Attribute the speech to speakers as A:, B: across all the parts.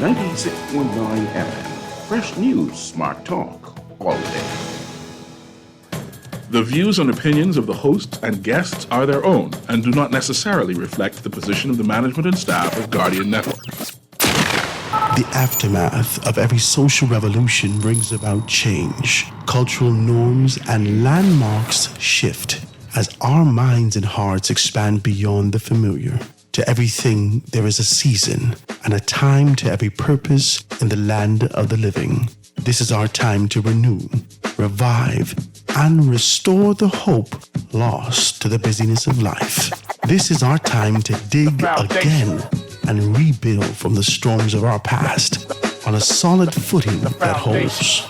A: 96.9 FM. Fresh news, smart talk, all day. The views and opinions of the hosts and guests are their own and do not necessarily reflect the position of the management and staff of Guardian Network.
B: The aftermath of every social revolution brings about change. Cultural norms and landmarks shift as our minds and hearts expand beyond the familiar. To everything there is a season and a time to every purpose in the land of the living. This is our time to renew, revive, and restore the hope lost to the busyness of life. This is our time to dig again and rebuild from the storms of our past on a solid footing that holds.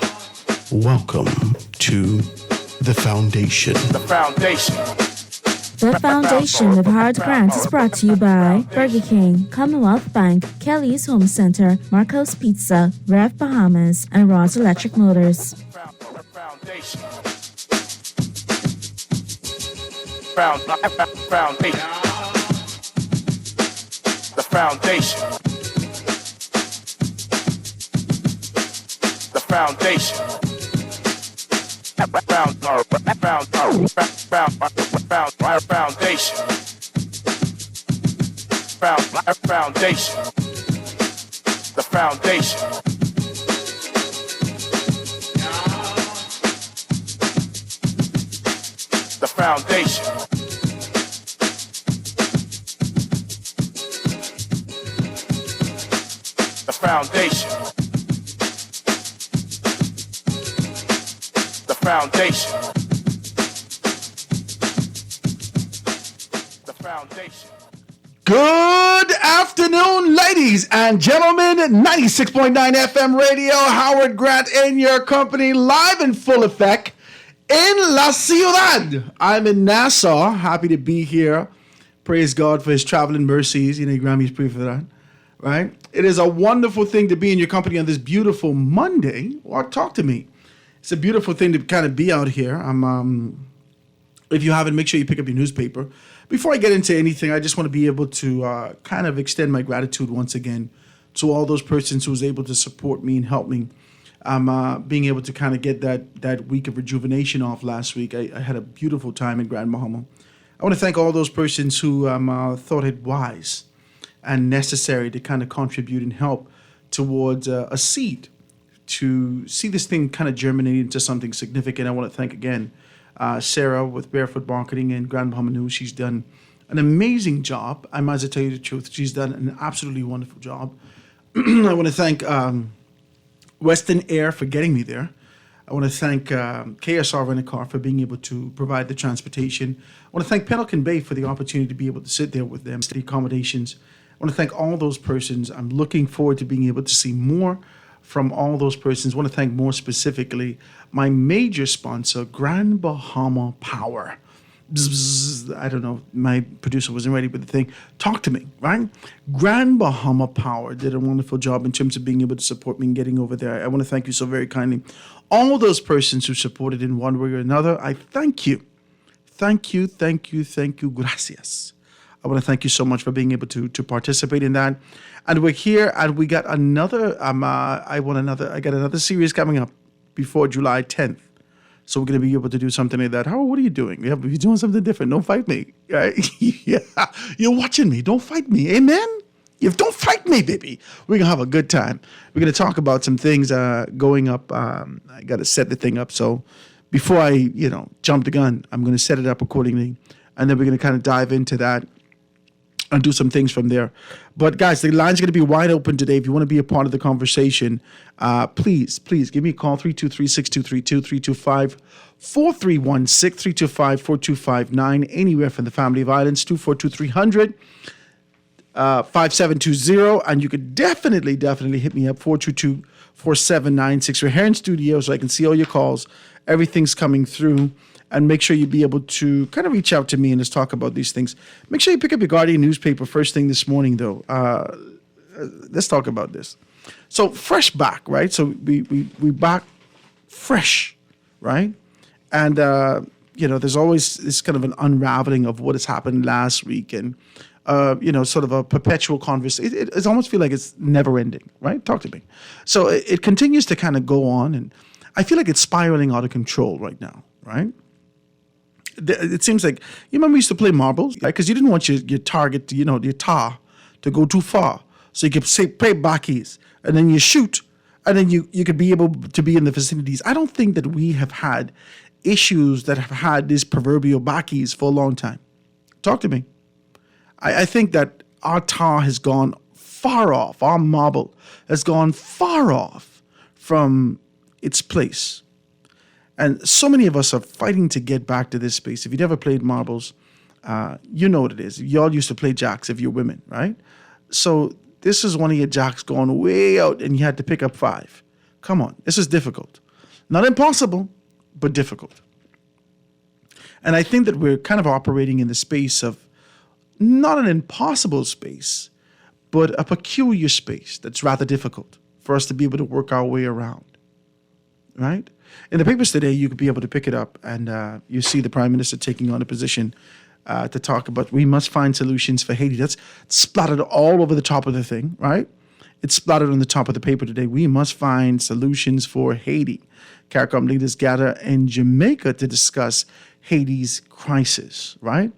B: Welcome to The Foundation.
C: The Foundation.
D: The Foundation with Howard Grant is brought to you by Burger King, Commonwealth Bank, Kelly's Home Center, Marco's Pizza, Rev Bahamas, and Ross Electric Motors.
C: The Foundation. The Foundation. The Foundation. The Foundation. The Foundation. The Foundation. The Foundation. The Foundation.
E: Good afternoon, ladies and gentlemen. 96.9 FM radio, Howard Grant in your company, live in full effect in La Ciudad. I'm in Nassau. Happy to be here. Praise God for his traveling mercies. You know, Grammy's proof for that, right? It is a wonderful thing to be in your company on this beautiful Monday. Well, talk to me. It's a beautiful thing to kind of be out here. If you haven't, make sure you pick up your newspaper. Before I get into anything, I just want to be able to kind of extend my gratitude once again to all those persons who was able to support me and help me. Being able to kind of get that week of rejuvenation off last week. I had a beautiful time in Grand Bahama. I want to thank all those persons who thought it wise and necessary to kind of contribute and help towards a seed to see this thing kind of germinate into something significant. I want to thank again Sarah with Barefoot Marketing and Grand Bahama News. She's done an amazing job. I might as well tell you the truth. She's done an absolutely wonderful job. I want to thank Western Air for getting me there. I want to thank KSR Rent-A-Car for being able to provide the transportation. I want to thank Pelican Bay for the opportunity to be able to sit there with them, the accommodations. I want to thank all those persons. I'm looking forward to being able to see more from all those persons. I want to thank more specifically my major sponsor, Grand Bahama Power. Bzz, bzz, I don't know, my producer wasn't ready with the thing. Talk to me, right? Grand Bahama Power did a wonderful job in terms of being able to support me and getting over there. I want to thank you so very kindly. All those persons who supported in one way or another, I thank you. Thank you, thank you, thank you. Gracias. I want to thank you so much for being able to participate in that. And we're here, and we got another. I got another series coming up before July 10th. So we're going to be able to do something like that. What are you doing? You're doing something different. Don't fight me. Right? Yeah. You're watching me. Don't fight me. Amen? Don't fight me, baby. We're going to have a good time. We're going to talk about some things going up. I got to set the thing up. So before I, jump the gun, I'm going to set it up accordingly. And then we're going to kind of dive into that and do some things from there. But guys, the line's going to be wide open today. If you want to be a part of the conversation, please give me a call, 323-6232, 325-431-6, 325-4259, anywhere from the Family of Islands, 242-300, 5720. And you could definitely hit me up, 422-4796. We're here in studio so I can see all your calls. Everything's coming through. And make sure you be able to kind of reach out to me and let's talk about these things. Make sure you pick up your Guardian newspaper first thing this morning, though. Let's talk about this. So fresh back, right? So we back fresh, right? And, there's always this kind of an unraveling of what has happened last week. And sort of a perpetual conversation. It almost feel like it's never ending, right? Talk to me. So it continues to kind of go on, and I feel like it's spiraling out of control right now, right? It seems like, you remember we used to play marbles, right? Because you didn't want your target, your tar to go too far. So you could say, play backies, and then you shoot, and then you could be able to be in the vicinities. I don't think that we have had issues that have had these proverbial backies for a long time. Talk to me. I think that our tar has gone far off. Our marble has gone far off from its place. And so many of us are fighting to get back to this space. If you never played marbles, you know what it is. Y'all used to play jacks if you're women, right? So this is one of your jacks going way out and you had to pick up 5. Come on, this is difficult. Not impossible, but difficult. And I think that we're kind of operating in the space of not an impossible space, but a peculiar space that's rather difficult for us to be able to work our way around, right? In the papers today, you could be able to pick it up and you see the Prime Minister taking on a position to talk about we must find solutions for Haiti. That's splattered all over the top of the thing, right? It's splattered on the top of the paper today. We must find solutions for Haiti. CARICOM leaders gather in Jamaica to discuss Haiti's crisis, right?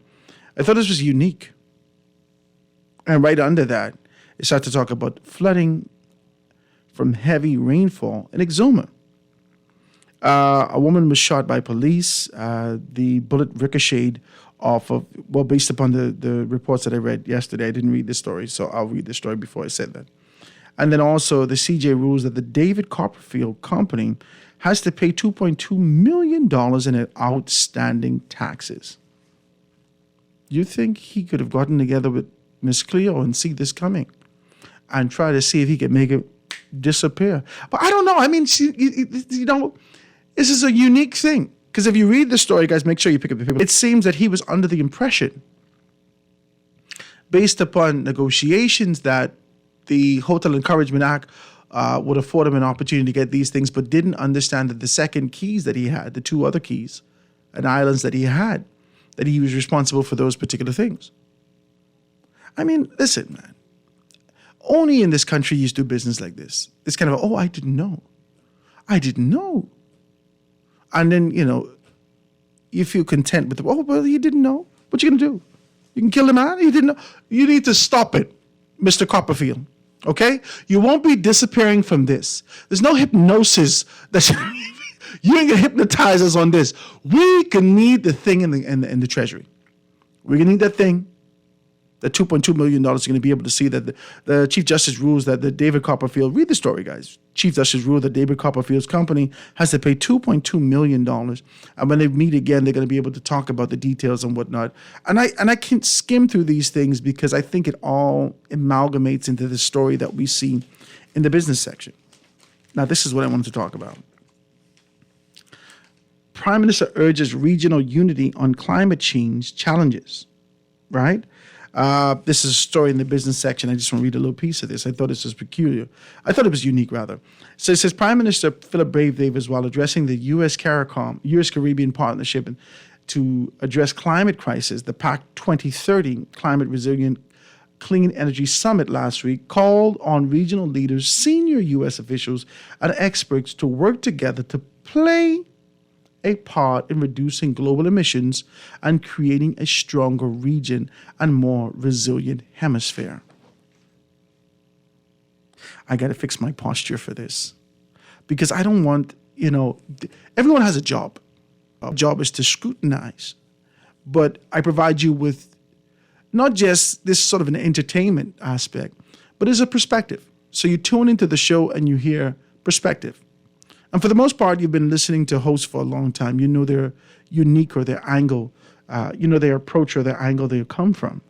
E: I thought this was unique. And right under that, it started to talk about flooding from heavy rainfall in Exuma. A woman was shot by police. The bullet ricocheted off of, based upon the reports that I read yesterday. I didn't read the story, so I'll read the story before I said that. And then also the CJ rules that the David Copperfield Company has to pay $2.2 million in outstanding taxes. You think he could have gotten together with Miss Cleo and see this coming and try to see if he could make it disappear? But I don't know. I mean, this is a unique thing. Because if you read the story, guys, make sure you pick up the paper. It seems that he was under the impression, based upon negotiations, that the Hotel Encouragement Act would afford him an opportunity to get these things, but didn't understand that the second keys that he had, the 2 other keys and islands that he had, that he was responsible for those particular things. I mean, listen, man. Only in this country you do business like this. It's kind of, I didn't know. I didn't know. And then, you feel content with, you didn't know. What you going to do? You can kill the man? You didn't know. You need to stop it, Mr. Copperfield. Okay? You won't be disappearing from this. There's no hypnosis that you ain't gonna hypnotize us on this. We can need the thing in the treasury. We're gonna need that thing. The $2.2 million is going to be able to see that the Chief Justice rules that the David Copperfield, read the story, guys. Chief Justice ruled that David Copperfield's company has to pay $2.2 million. And when they meet again, they're going to be able to talk about the details and whatnot. And I can skim through these things because I think it all amalgamates into the story that we see in the business section. Now, this is what I wanted to talk about. Prime Minister urges regional unity on climate change challenges, right? This is a story in the business section. I just want to read a little piece of this. I thought this was peculiar. I thought it was unique, rather. So it says, Prime Minister Philip Brave Davis, while addressing the U.S. CARICOM, U.S.-Caribbean Partnership to address climate crisis, the PAC 2030 Climate Resilient Clean Energy Summit last week, called on regional leaders, senior U.S. officials, and experts to work together to play a part in reducing global emissions and creating a stronger region and more resilient hemisphere. I got to fix my posture for this because I don't want, everyone has a job. Our job is to scrutinize, but I provide you with not just this sort of an entertainment aspect, but as a perspective. So you tune into the show and you hear perspective. And for the most part, you've been listening to hosts for a long time. You know their unique or their angle, their approach or their angle they come from.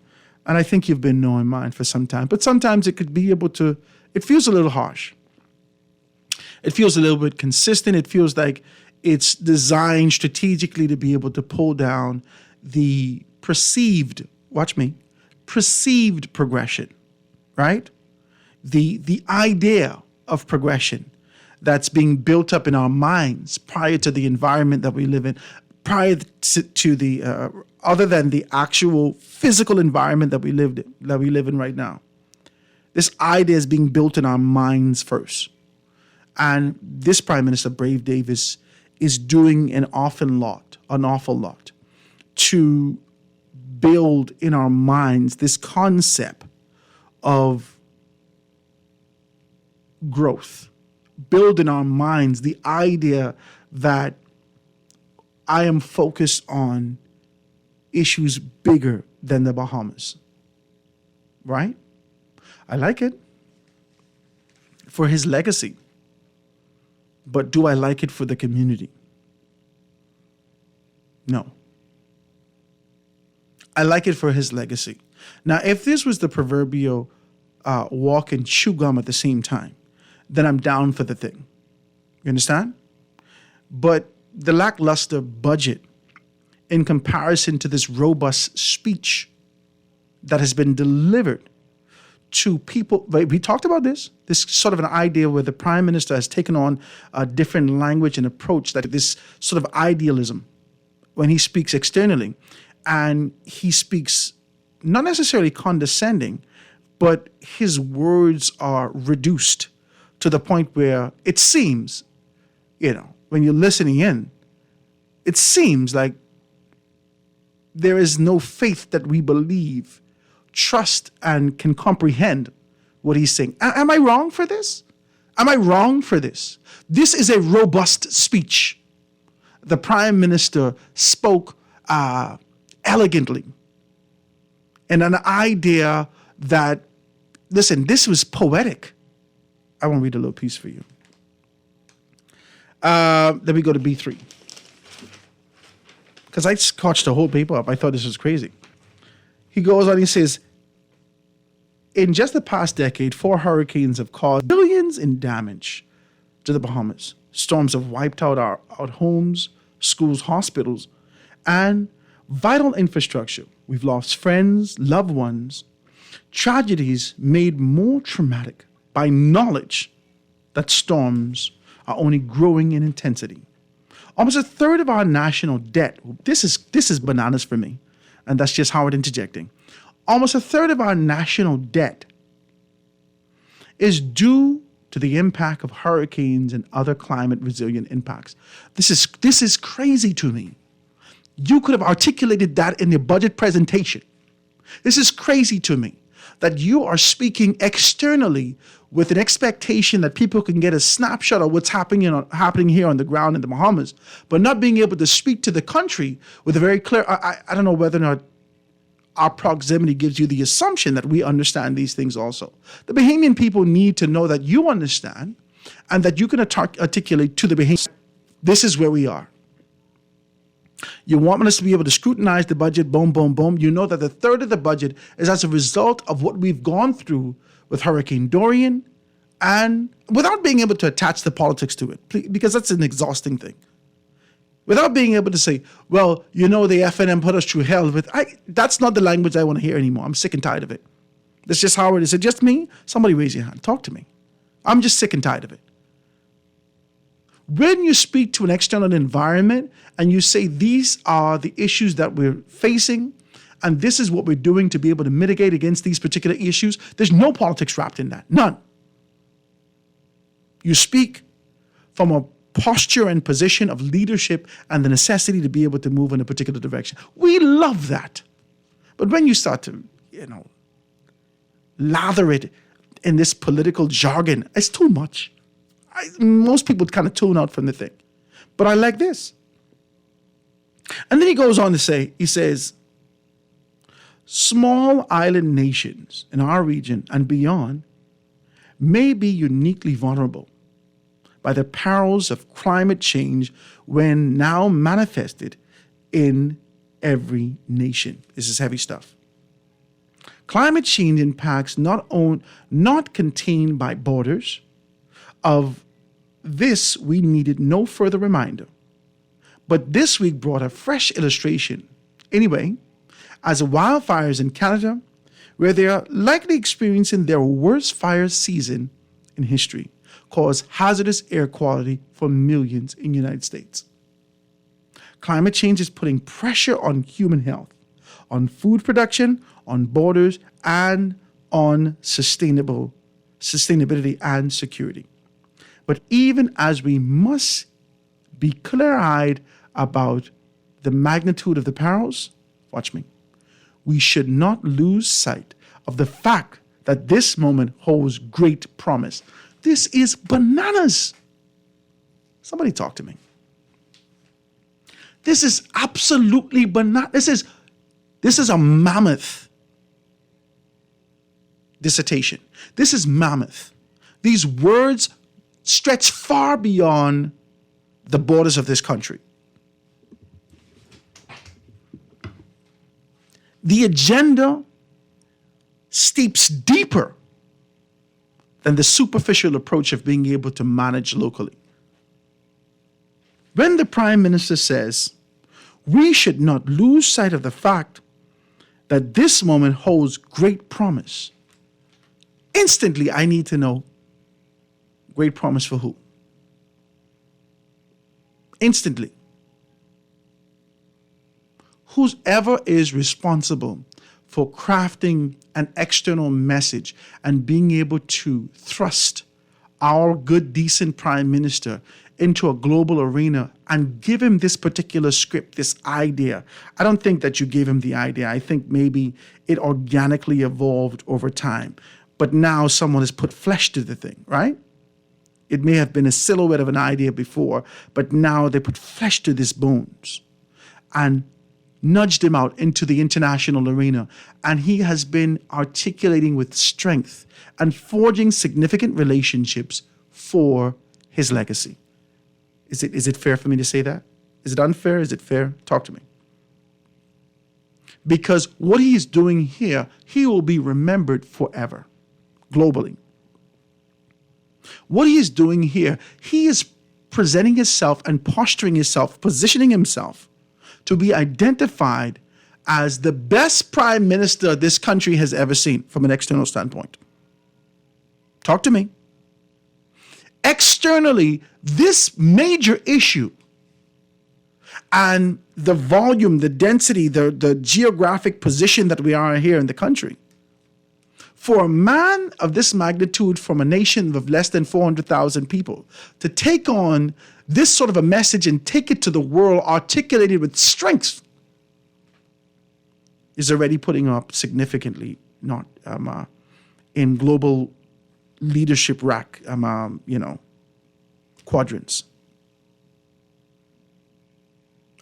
E: And I think you've been knowing mine for some time. But sometimes it could be able to, it feels a little harsh. It feels a little bit consistent. It feels like it's designed strategically to be able to pull down the perceived, perceived progression, right? The idea of progression that's being built up in our minds prior to the environment that we live in, prior to the other than the actual physical environment that we live in right now. This idea is being built in our minds first. And this Prime Minister, Brave Davis, is doing an awful lot to build in our minds this concept of growth. Build in our minds the idea that I am focused on issues bigger than the Bahamas. Right? I like it for his legacy. But do I like it for the community? No. I like it for his legacy. Now, if this was the proverbial walk and chew gum at the same time, then I'm down for the thing. You understand? But the lackluster budget in comparison to this robust speech that has been delivered to people, we talked about this sort of an idea where the Prime Minister has taken on a different language and approach, that this sort of idealism when he speaks externally, and he speaks not necessarily condescending, but his words are reduced to the point where it seems, when you're listening in, it seems like there is no faith that we believe, trust, and can comprehend what he's saying. Am I wrong for this? Am I wrong for this? This is a robust speech. The Prime Minister spoke elegantly, and an idea that, listen, this was poetic. I want to read a little piece for you. Let me go to B3. Because I scotched the whole paper up. I thought this was crazy. He goes on, he says, in just the past decade, 4 hurricanes have caused billions in damage to the Bahamas. Storms have wiped out our homes, schools, hospitals, and vital infrastructure. We've lost friends, loved ones. Tragedies made more traumatic by knowledge that storms are only growing in intensity. Almost a third of our national debt, this is bananas for me, and that's just Howard interjecting. Almost a third of our national debt is due to the impact of hurricanes and other climate resilient impacts. This is crazy to me. You could have articulated that in your budget presentation. This is crazy to me that you are speaking externally with an expectation that people can get a snapshot of what's happening here on the ground in the Bahamas, but not being able to speak to the country with a very clear, I don't know whether or not our proximity gives you the assumption that we understand these things also. The Bahamian people need to know that you understand and that you can articulate to the Bahamians, this is where we are. You want us to be able to scrutinize the budget, boom, boom, boom. You know that a third of the budget is as a result of what we've gone through with Hurricane Dorian, and without being able to attach the politics to it, because that's an exhausting thing. Without being able to say, well, the FNM put us through hell. That's not the language I want to hear anymore. I'm sick and tired of it. That's just how it is. Is it just me? Somebody raise your hand. Talk to me. I'm just sick and tired of it. When you speak to an external environment and you say these are the issues that we're facing and this is what we're doing to be able to mitigate against these particular issues, there's no politics wrapped in that. None. You speak from a posture and position of leadership and the necessity to be able to move in a particular direction. We love that. But when you start to, lather it in this political jargon, it's too much. Most people kind of tune out from the thing. But I like this. And then he goes on to say, he says, small island nations in our region and beyond may be uniquely vulnerable by the perils of climate change when now manifested in every nation. This is heavy stuff. Climate change impacts not contained by borders. Of this, we needed no further reminder. But this week brought a fresh illustration. Anyway, as the wildfires in Canada, where they are likely experiencing their worst fire season in history, cause hazardous air quality for millions in the United States. Climate change is putting pressure on human health, on food production, on borders, and on sustainability and security. But even as we must be clear-eyed about the magnitude of the perils, watch me, we should not lose sight of the fact that this moment holds great promise. This is bananas. Somebody talk to me. This is absolutely bananas. This is a mammoth dissertation. This is mammoth. These words stretch far beyond the borders of this country. The agenda steeps deeper than the superficial approach of being able to manage locally. When the Prime Minister says, we should not lose sight of the fact that this moment holds great promise, instantly I need to know, great promise for who? Instantly. Whoever is responsible for crafting an external message and being able to thrust our good, decent Prime Minister into a global arena and give him this particular script, this idea. I don't think that you gave him the idea. I think maybe it organically evolved over time. But now someone has put flesh to the thing, right? It may have been a silhouette of an idea before, but now they put flesh to these bones and nudged him out into the international arena. And he has been articulating with strength and forging significant relationships for his legacy. Is it fair for me to say that? Is it unfair? Is it fair? Talk to me. Because what he is doing here, he will be remembered forever, globally. What he is doing here, he is presenting himself and posturing himself, positioning himself to be identified as the best Prime Minister this country has ever seen from an external standpoint. Talk to me. Externally, this major issue and the volume, the density, the geographic position that we are here in the country, for a man of this magnitude from a nation of less than 400,000 people to take on this sort of a message and take it to the world articulated with strength is already putting up significantly not in global leadership quadrants.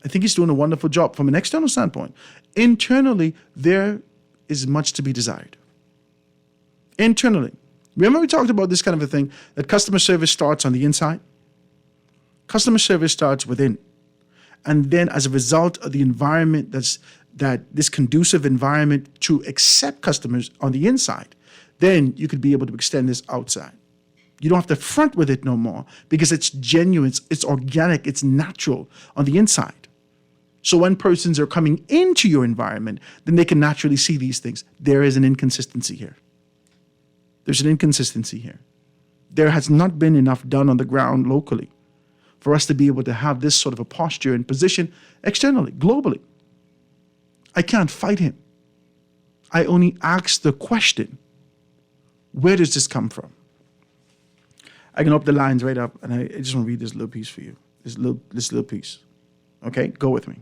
E: I think he's doing a wonderful job from an external standpoint. Internally, there is much to be desired. Internally, remember we talked about this kind of a thing, that customer service starts on the inside? Customer service starts within. And then as a result of the environment, this conducive environment to accept customers on the inside, then you could be able to extend this outside. You don't have to front with it no more because it's genuine, it's organic, it's natural on the inside. So when persons are coming into your environment, then they can naturally see these things. There is an inconsistency here. There's an inconsistency here. There has not been enough done on the ground locally for us to be able to have this sort of a posture and position externally, globally. I can't fight him. I only ask the question, where does this come from? I can open the lines right up, and I just want to read this little piece for you. This little piece. Okay, go with me.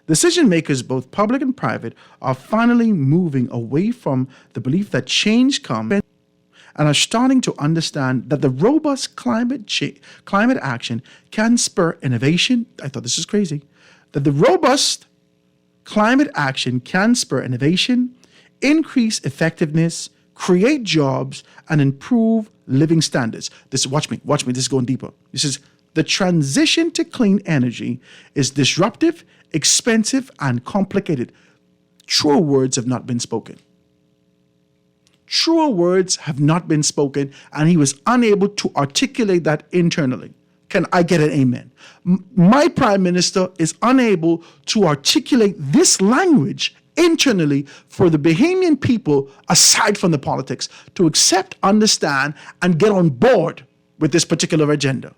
E: Decision makers, both public and private, are finally moving away from the belief that change comes and are starting to understand that the robust climate action can spur innovation. I thought this is crazy. That the robust climate action can spur innovation, increase effectiveness, create jobs, and improve living standards. Watch me, this is going deeper. This is the transition to clean energy is disruptive, expensive, and complicated. Truer words have not been spoken. Truer words have not been spoken, and he was unable to articulate that internally. Can I get an amen? My Prime Minister is unable to articulate this language internally for the Bahamian people, aside from the politics, to accept, understand, and get on board with this particular agenda.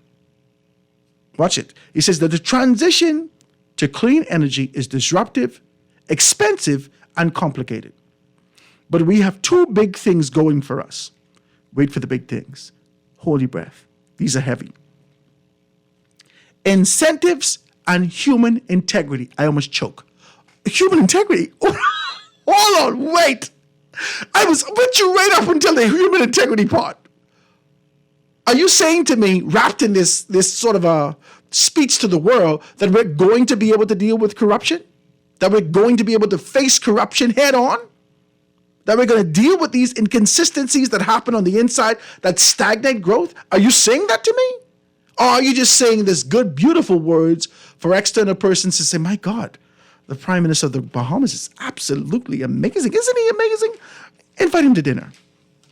E: Watch it. He says that the transition to clean energy is disruptive, expensive, and complicated. But we have two big things going for us. Wait for the big things. Holy breath. These are heavy. Incentives and human integrity. I almost choke. Human integrity? Hold on, wait. I was with you right up until the human integrity part. Are you saying to me, wrapped in this sort of a speech to the world, that we're going to be able to deal with corruption? That we're going to be able to face corruption head on? That we're going to deal with these inconsistencies that happen on the inside that stagnate growth? Are you saying that to me? Or are you just saying this good, beautiful words for external persons to say, my God, the Prime Minister of the Bahamas is absolutely amazing. Isn't he amazing? Invite him to dinner.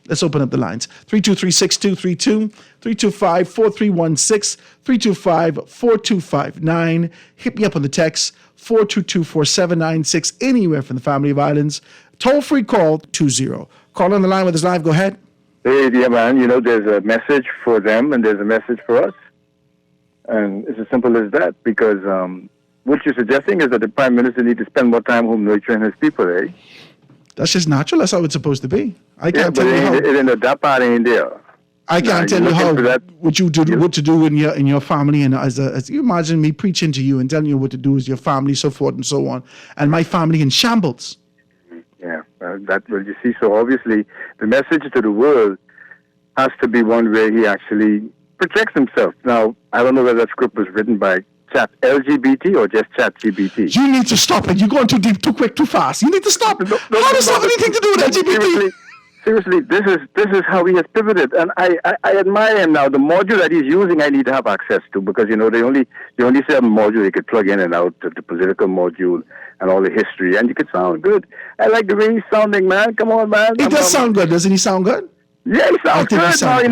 E: Let's open up the lines. 323-6232, 325-4316, 325-4259. Hit me up on the text, 422-4796, anywhere from the Family of Islands. Toll-free call, 20. Call on the line with us live. Go ahead.
F: Hey, dear man, there's a message for them and there's a message for us. And it's as simple as that, because what you're suggesting is that the Prime Minister needs to spend more time home nurturing his people, eh?
E: That's just natural. That's how it's supposed to be. I can't tell you how.
F: That part ain't there.
E: I can't tell you how what to do in your family, and as you imagine me preaching to you and telling you what to do with your family, so forth and so on, and my family in shambles.
F: Yeah, you see. So obviously, the message to the world has to be one where he actually protects himself. Now, I don't know whether that script was written by Chat LGBT or just Chat GBT.
E: You need to stop it. You're going too deep, too quick, too fast. You need to stop it. How does that have anything to do with LGBT?
F: Seriously, this is how he has pivoted, and I admire him now. The module that he's using, I need to have access to, because the only certain module you could plug in and out, the political module and all the history, and you could sound good. I like the way he's sounding, man. Come on, man.
E: He does sound good, doesn't he? Sound good?
F: Yeah, he sounds good. You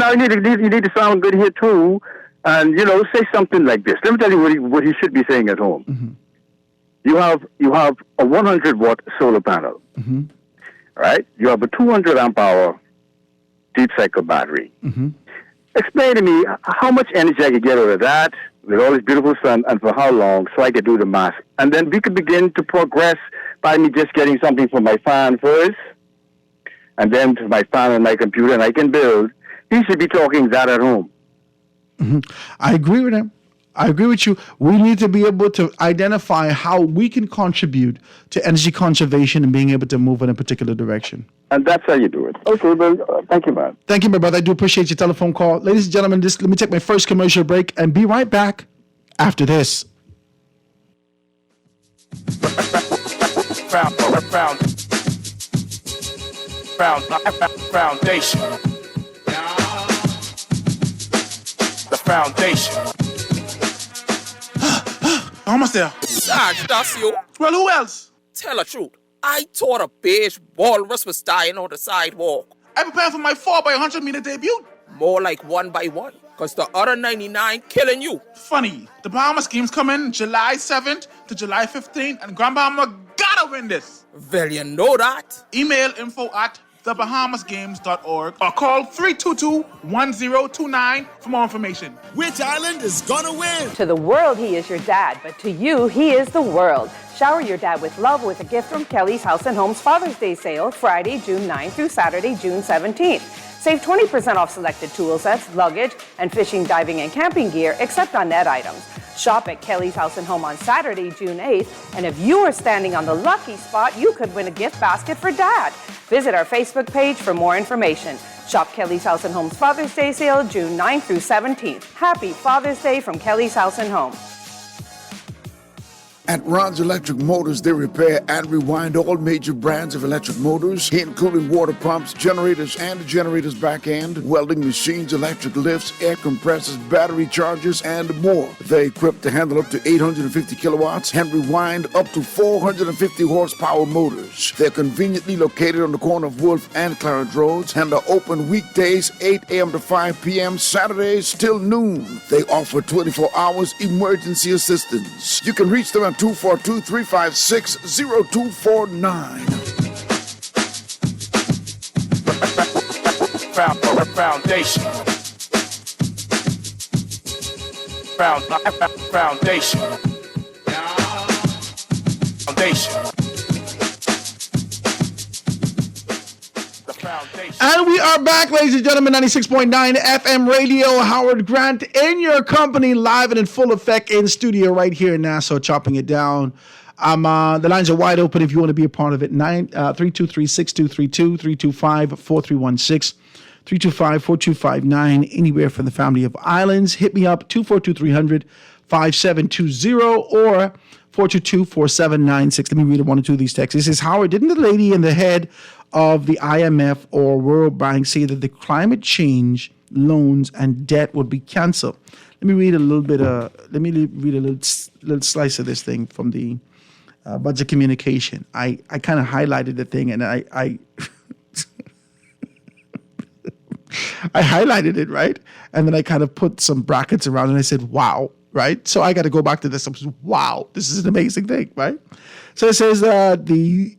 F: need to sound good here too, and say something like this. Let me tell you what he should be saying at home. Mm-hmm. You have a 100-watt solar panel. Mm-hmm. Right? You have a 200 amp hour deep cycle battery. Mm-hmm. Explain to me how much energy I could get out of that with all this beautiful sun, and for how long, so I could do the math. And then we could begin to progress by me just getting something for my fan first, and then to my fan and my computer, and I can build. He should be talking that at home.
E: Mm-hmm. I agree with him. I agree with you. We need to be able to identify how we can contribute to energy conservation and being able to move in a particular direction.
F: And that's how you do it. Okay, well, thank you, man.
E: Thank you, my brother. I do appreciate your telephone call. Ladies and gentlemen, let me take my first commercial break and be right back after this.
C: Foundation. The foundation.
A: Almost there.
G: Sarge, that's you.
A: Well, who else?
G: Tell the truth. I thought a beige walrus was dying on the sidewalk.
A: I'm preparing for my 4x100-meter debut.
G: More like 1 by 1, because the other 99 killing you.
A: Funny, the Bahamas games come in July 7th to July 15th, and Grand Bahama gotta win this.
G: Well, you know that.
A: Email info@thebahamasgames.org or call 322-1029 for more information.
H: Which island is gonna win?
I: To the world, he is your dad, but to you, he is the world. Shower your dad with love with a gift from Kelly's House and Home's Father's Day sale, Friday, June 9th through Saturday, June 17th. Save 20% off selected tool sets, luggage, and fishing, diving, and camping gear, except on net items. Shop at Kelly's House and Home on Saturday, June 8th, and if you are standing on the lucky spot, you could win a gift basket for Dad. Visit our Facebook page for more information. Shop Kelly's House and Home's Father's Day sale, June 9th through 17th. Happy Father's Day from Kelly's House and Home.
H: At Ron's Electric Motors, they repair and rewind all major brands of electric motors, including water pumps, generators, and the generator's back end, welding machines, electric lifts, air compressors, battery chargers, and more. They're equipped to handle up to 850 kilowatts and rewind up to 450 horsepower motors. They're conveniently located on the corner of Wolf and Clarence Roads and are open weekdays 8 a.m. to 5 p.m., Saturdays till noon. They offer 24 hours emergency assistance. You can reach them at 242-356-0249.
C: Foundation. Foundation. foundation. The foundation.
E: And we are back, ladies and gentlemen, 96.9 FM radio. Howard Grant in your company, live and in full effect in studio right here in Nassau, chopping it down. The lines are wide open if you want to be a part of it. 323-6232, 325-4316, 325-4259, anywhere from the family of islands. Hit me up, 242-300-5720 or 422-4796. Let me read one or two of these texts. It says, Howard, didn't the lady in the head of the IMF or World Bank say that the climate change loans and debt would be canceled? Let me read a little bit. Let me read a little slice of this thing from the budget communication. I kind of highlighted the thing, and I I highlighted it, right? And then I kind of put some brackets around it, and I said, wow, right? So I got to go back to this. I was, wow, this is an amazing thing, right? So it says the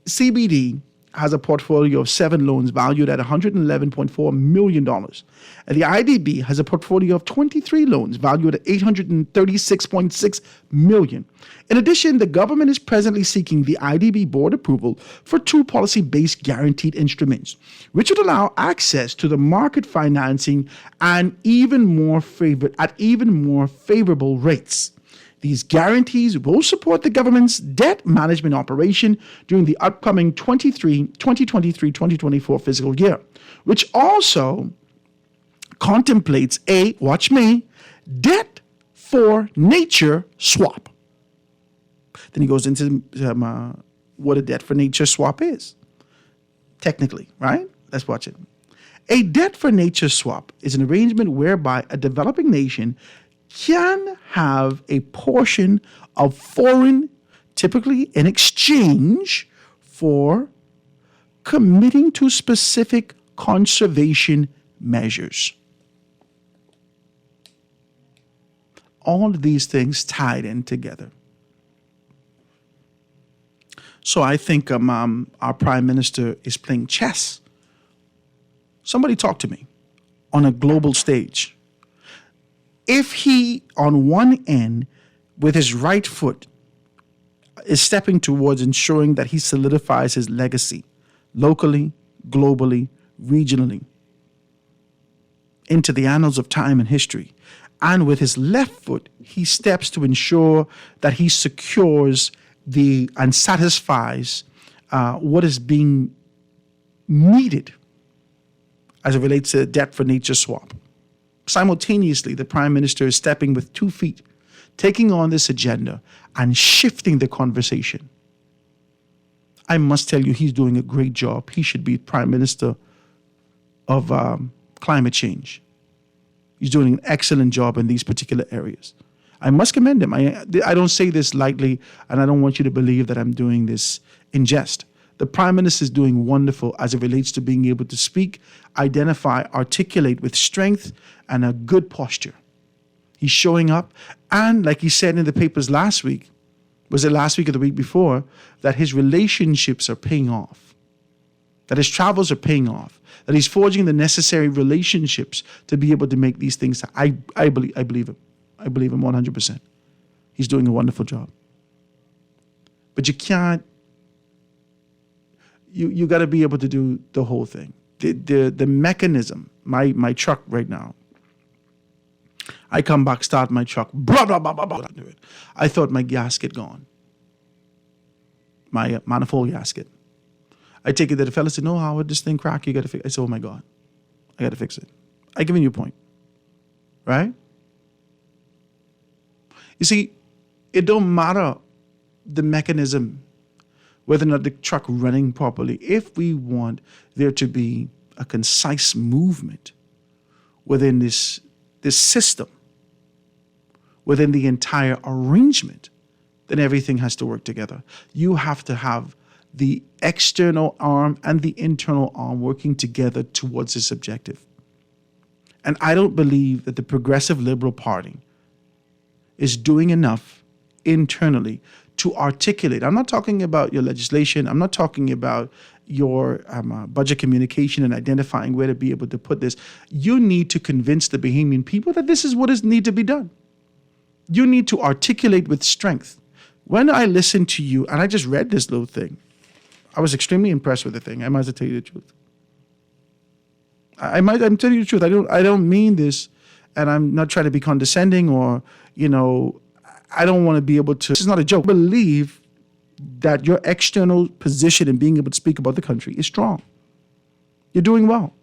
E: CBD has a portfolio of 7 loans valued at $111.4 million. And the IDB has a portfolio of 23 loans valued at $836.6 million. In addition, the government is presently seeking the IDB board approval for 2 policy-based guaranteed instruments, which would allow access to the market financing and at even more favorable rates. These guarantees will support the government's debt management operation during the upcoming 2023-2024 fiscal year, which also contemplates a, watch me, debt for nature swap. Then he goes into what a debt for nature swap is, technically, right? Let's watch it. A debt for nature swap is an arrangement whereby a developing nation can have a portion of foreign, typically in exchange for committing to specific conservation measures. All of these things tied in together. So I think our prime minister is playing chess. Somebody talk to me on a global stage. If he, on one end, with his right foot, is stepping towards ensuring that he solidifies his legacy locally, globally, regionally, into the annals of time and history, and with his left foot, he steps to ensure that he secures and satisfies what is being needed as it relates to debt for nature swap. Simultaneously, the prime minister is stepping with 2 feet, taking on this agenda and shifting the conversation. I must tell you, he's doing a great job. He should be prime minister of climate change. He's doing an excellent job in these particular areas. I must commend him. I don't say this lightly, and I don't want you to believe that I'm doing this in jest. The prime minister is doing wonderful as it relates to being able to speak, identify, articulate with strength and a good posture. He's showing up, and like he said in the papers last week, was it last week or the week before, that his relationships are paying off, that his travels are paying off, that he's forging the necessary relationships to be able to make these things. I believe him. I believe him 100%. He's doing a wonderful job. But you can't. You got to be able to do the whole thing. The mechanism. My truck right now. I come back, start my truck, blah blah blah blah blah. I thought my gasket gone. My manifold gasket. I take it that the fella said, "No, Howard, this thing cracked. You got to fix." I said, "Oh my God, I got to fix it." I given you a point, right? You see, it don't matter the mechanism, whether or not the truck running properly. If we want there to be a concise movement within this system, within the entire arrangement, then everything has to work together. You have to have the external arm and the internal arm working together towards this objective. And I don't believe that the Progressive Liberal Party is doing enough internally to articulate. I'm not talking about your legislation. I'm not talking about your budget communication and identifying where to be able to put this. You need to convince the Bahamian people that this is what is need to be done. You need to articulate with strength When I listened to you, and I just read this little thing, I was extremely impressed with the thing. I might as well tell you the truth. I'm telling you the truth. I don't mean this, and I'm not trying to be condescending or, I don't want to be able to. This is not a joke. I believe that your external position in being able to speak about the country is strong. You're doing well.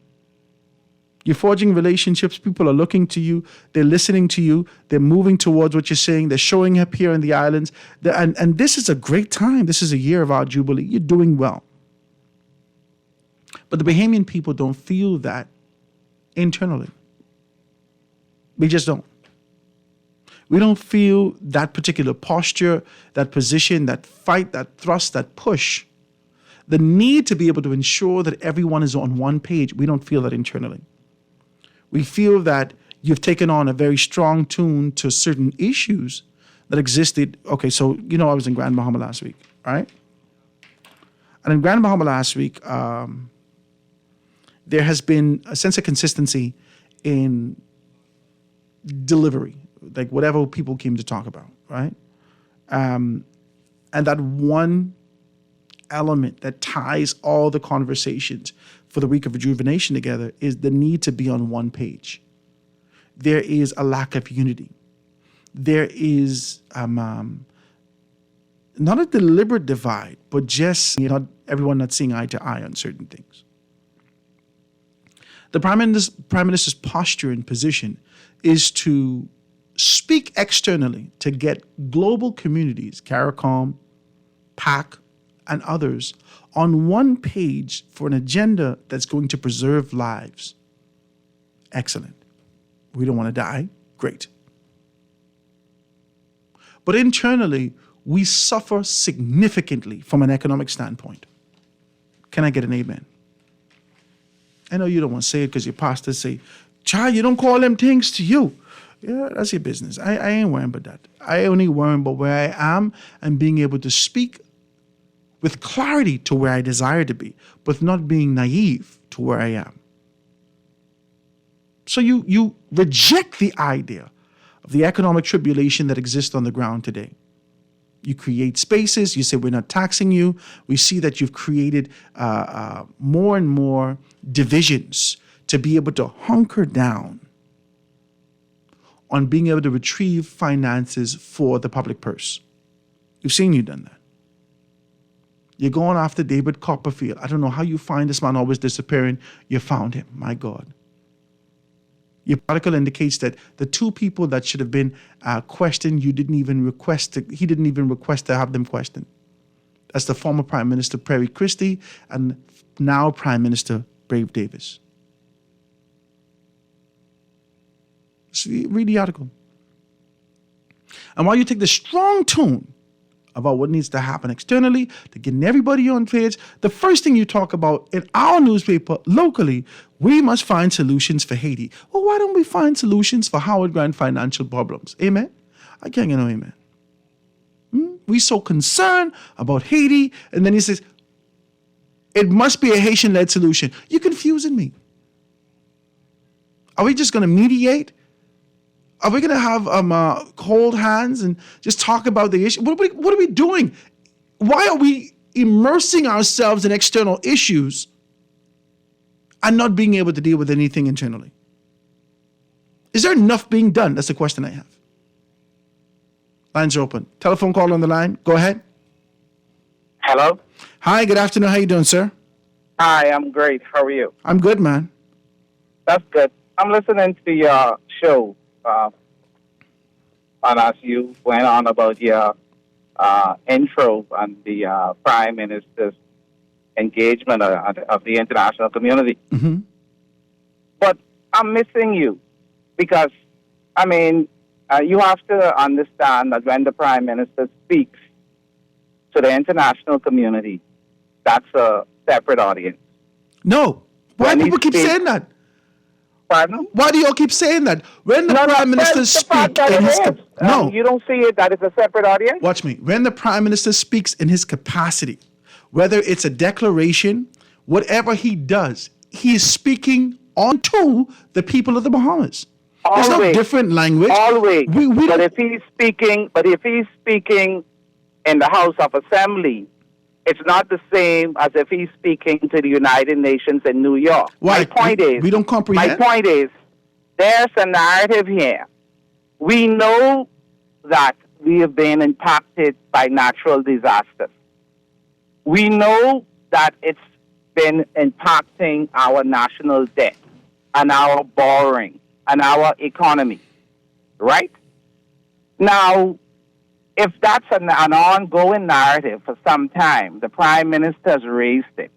E: You're forging relationships. People are looking to you. They're listening to you. They're moving towards what you're saying. They're showing up here in the islands. And this is a great time. This is a year of our Jubilee. You're doing well. But the Bahamian people don't feel that internally. We just don't. We don't feel that particular posture, that position, that fight, that thrust, that push. The need to be able to ensure that everyone is on one page. We don't feel that internally. We feel that you've taken on a very strong tune to certain issues that existed. Okay, so I was in Grand Bahama last week, right? And in Grand Bahama last week, there has been a sense of consistency in delivery, like whatever people came to talk about, right? And that one element that ties all the conversations for the week of rejuvenation together is the need to be on one page. There is a lack of unity. There is not a deliberate divide, but just everyone not seeing eye to eye on certain things. The Prime Minister's posture and position is to speak externally to get global communities, CARICOM, PAC, and others on one page for an agenda that's going to preserve lives. Excellent. We don't want to die. Great. But internally, we suffer significantly from an economic standpoint. Can I get an amen? I know you don't want to say it because your pastors say, child, you don't call them things to you. Yeah, that's your business. I ain't worrying about that. I only worry about where I am and being able to speak with clarity to where I desire to be, but not being naive to where I am. So you reject the idea of the economic tribulation that exists on the ground today. You create spaces. You say, we're not taxing you. We see that you've created more and more divisions to be able to hunker down on being able to retrieve finances for the public purse. We've seen you done that. You're going after David Copperfield. I don't know how you find this man always disappearing. You found him. My God. Your article indicates that the two people that should have been questioned, he didn't even request to have them questioned. That's the former Prime Minister Perry Christie and now Prime Minister Brave Davis. So read the article. And while you take the strong tone about what needs to happen externally to getting everybody on page, the first thing you talk about in our newspaper locally, we must find solutions for Haiti. Well, why don't we find solutions for Howard Grant financial problems? Amen? I can't get no amen. We so concerned about Haiti, and then he says, it must be a Haitian-led solution. You're confusing me. Are we just going to mediate? Are we going to have hold hands and just talk about the issue? What are we doing? Why are we immersing ourselves in external issues and not being able to deal with anything internally? Is there enough being done? That's the question I have. Lines are open. Telephone call on the line. Go ahead.
J: Hello?
E: Hi, good afternoon. How you doing, sir?
J: Hi, I'm great. How are you?
E: I'm good, man.
J: That's good. I'm listening to your show. And as you went on about your intro and the Prime Minister's engagement of the international community.
E: Mm-hmm.
J: But I'm missing you because, you have to understand that when the Prime Minister speaks to the international community, that's a separate audience.
E: No. Why do people keep saying that?
J: Pardon?
E: Why do you all keep saying that? When the Prime Minister speaks in his
J: you don't see it that it's a separate audience?
E: Watch me. When the Prime Minister speaks in his capacity, whether it's a declaration, whatever he does, he is speaking onto the people of the Bahamas. There's no different language.
J: Always. But if he's speaking in the House of Assembly, it's not the same as if he's speaking to the United Nations in New York.
E: Why?
J: My point is,
E: we don't comprehend.
J: My point is, there's a narrative here. We know that we have been impacted by natural disasters. We know that it's been impacting our national debt and our borrowing and our economy, right? Now, if that's an ongoing narrative for some time, the Prime Minister has raised it.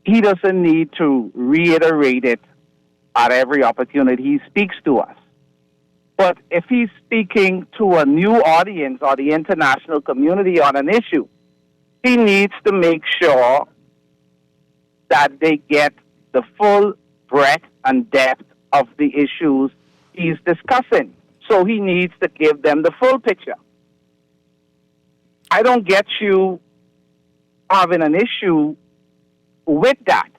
J: He doesn't need to reiterate it at every opportunity he speaks to us. But if he's speaking to a new audience or the international community on an issue, he needs to make sure that they get the full breadth and depth of the issues he's discussing. So he needs to give them the full picture. I don't get you having an issue with that.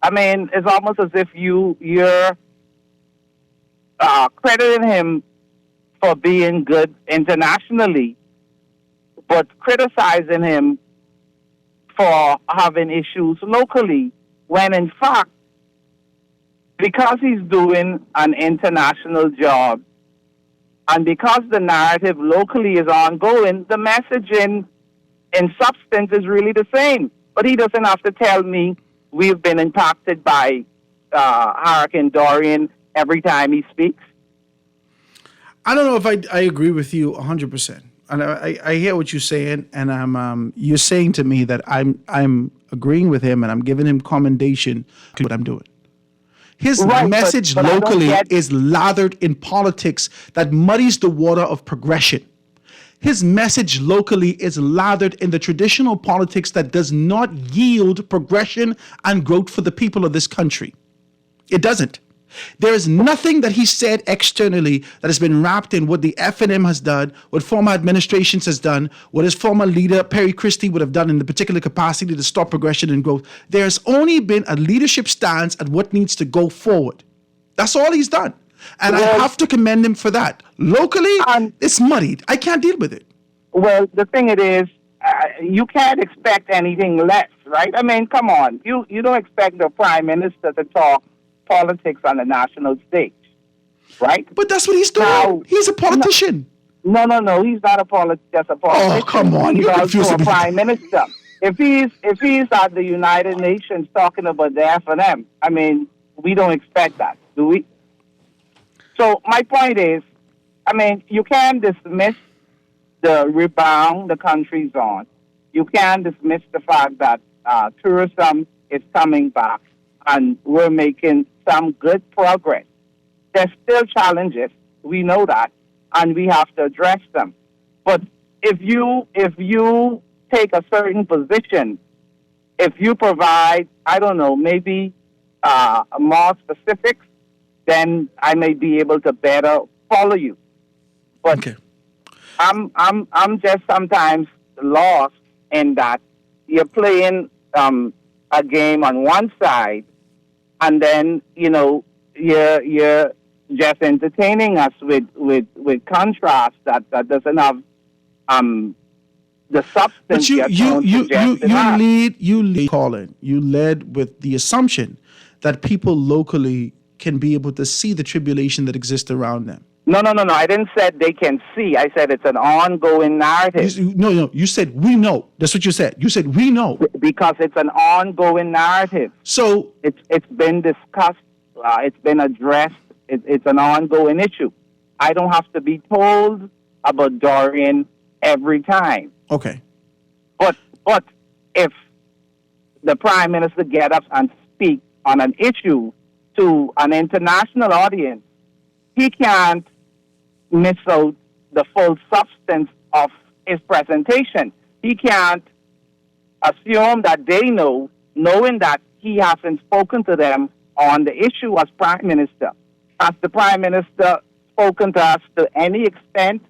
J: I mean, it's almost as if you're crediting him for being good internationally, but criticizing him for having issues locally, when in fact, because he's doing an international job, and because the narrative locally is ongoing, the message in substance is really the same. But he doesn't have to tell me we've been impacted by Hurricane Dorian every time he speaks.
E: I don't know if I agree with you 100%. And I hear what you're saying, and you're saying to me that I'm agreeing with him, and I'm giving him commendation to what I'm doing. His message but locally is lathered in politics that muddies the water of progression. His message locally is lathered in the traditional politics that does not yield progression and growth for the people of this country. It doesn't. There is nothing that he said externally that has been wrapped in what the FNM has done, what former administrations has done, what his former leader, Perry Christie, would have done in the particular capacity to stop progression and growth. There's only been a leadership stance at what needs to go forward. That's all he's done. And I have to commend him for that. Locally, it's muddied. I can't deal with it.
J: Well, the thing it is, you can't expect anything less, right? I mean, come on. You don't expect the Prime Minister to talk politics on the national stage, right?
E: But that's what he's doing. Now, he's a politician.
J: No. He's not just a politician.
E: Oh, come on.
J: He's
E: You're
J: also
E: confusing
J: a
E: me.
J: Prime Minister. If he's at the United Nations talking about the FNM, I mean, we don't expect that, do we? So my point is, I mean, you can't dismiss the rebound the country's on. You can't dismiss the fact that tourism is coming back and we're making some good progress. There's still challenges. We know that, and we have to address them. But if you take a certain position, if you provide, I don't know, maybe more specifics, then I may be able to better follow you. But
E: okay.
J: I'm just sometimes lost in that you're playing a game on one side, and then you're just entertaining us with contrast that doesn't have the substance.
E: But you lead, Colin. You led with the assumption that people locally can be able to see the tribulation that exists around them.
J: No. I didn't say they can see. I said it's an ongoing narrative.
E: No. You said we know. That's what you said. You said we know.
J: Because it's an ongoing narrative.
E: So
J: it's been discussed. It's been addressed. It's an ongoing issue. I don't have to be told about Dorian every time.
E: Okay.
J: But if the Prime Minister get up and speak on an issue to an international audience, he can't miss out the full substance of his presentation. He can't assume that they know, knowing that he hasn't spoken to them on the issue as Prime Minister. Has the Prime Minister spoken to us to any extent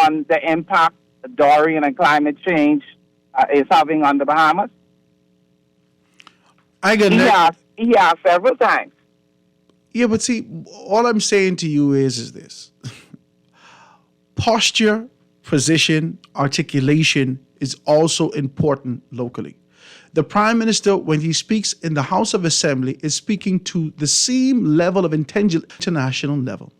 J: on the impact Dorian and climate change is having on the Bahamas? He has several times.
E: Yeah, but see, all I'm saying to you is this. Posture position, articulation is also important locally. The Prime Minister, when he speaks in the House of Assembly, is speaking to the same level of international level.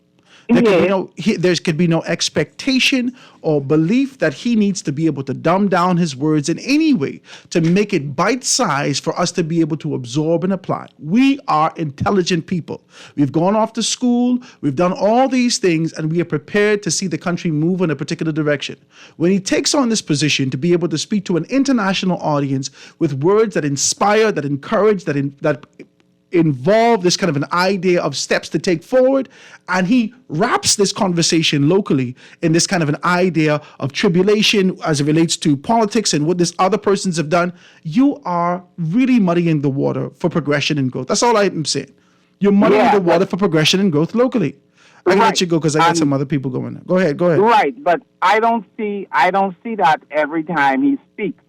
E: There could be no expectation or belief that he needs to be able to dumb down his words in any way to make it bite-sized for us to be able to absorb and apply. We are intelligent people. We've gone off to school, we've done all these things, and we are prepared to see the country move in a particular direction. When he takes on this position to be able to speak to an international audience with words that inspire, that encourage, that involve this kind of an idea of steps to take forward, and he wraps this conversation locally in this kind of an idea of tribulation as it relates to politics and what this other persons have done, you are really muddying the water for progression and growth. That's all I'm saying. You're muddying the water for progression and growth locally. I'm gonna let you go because I got some other people going there. Go ahead.
J: Right, but I don't see that every time he speaks.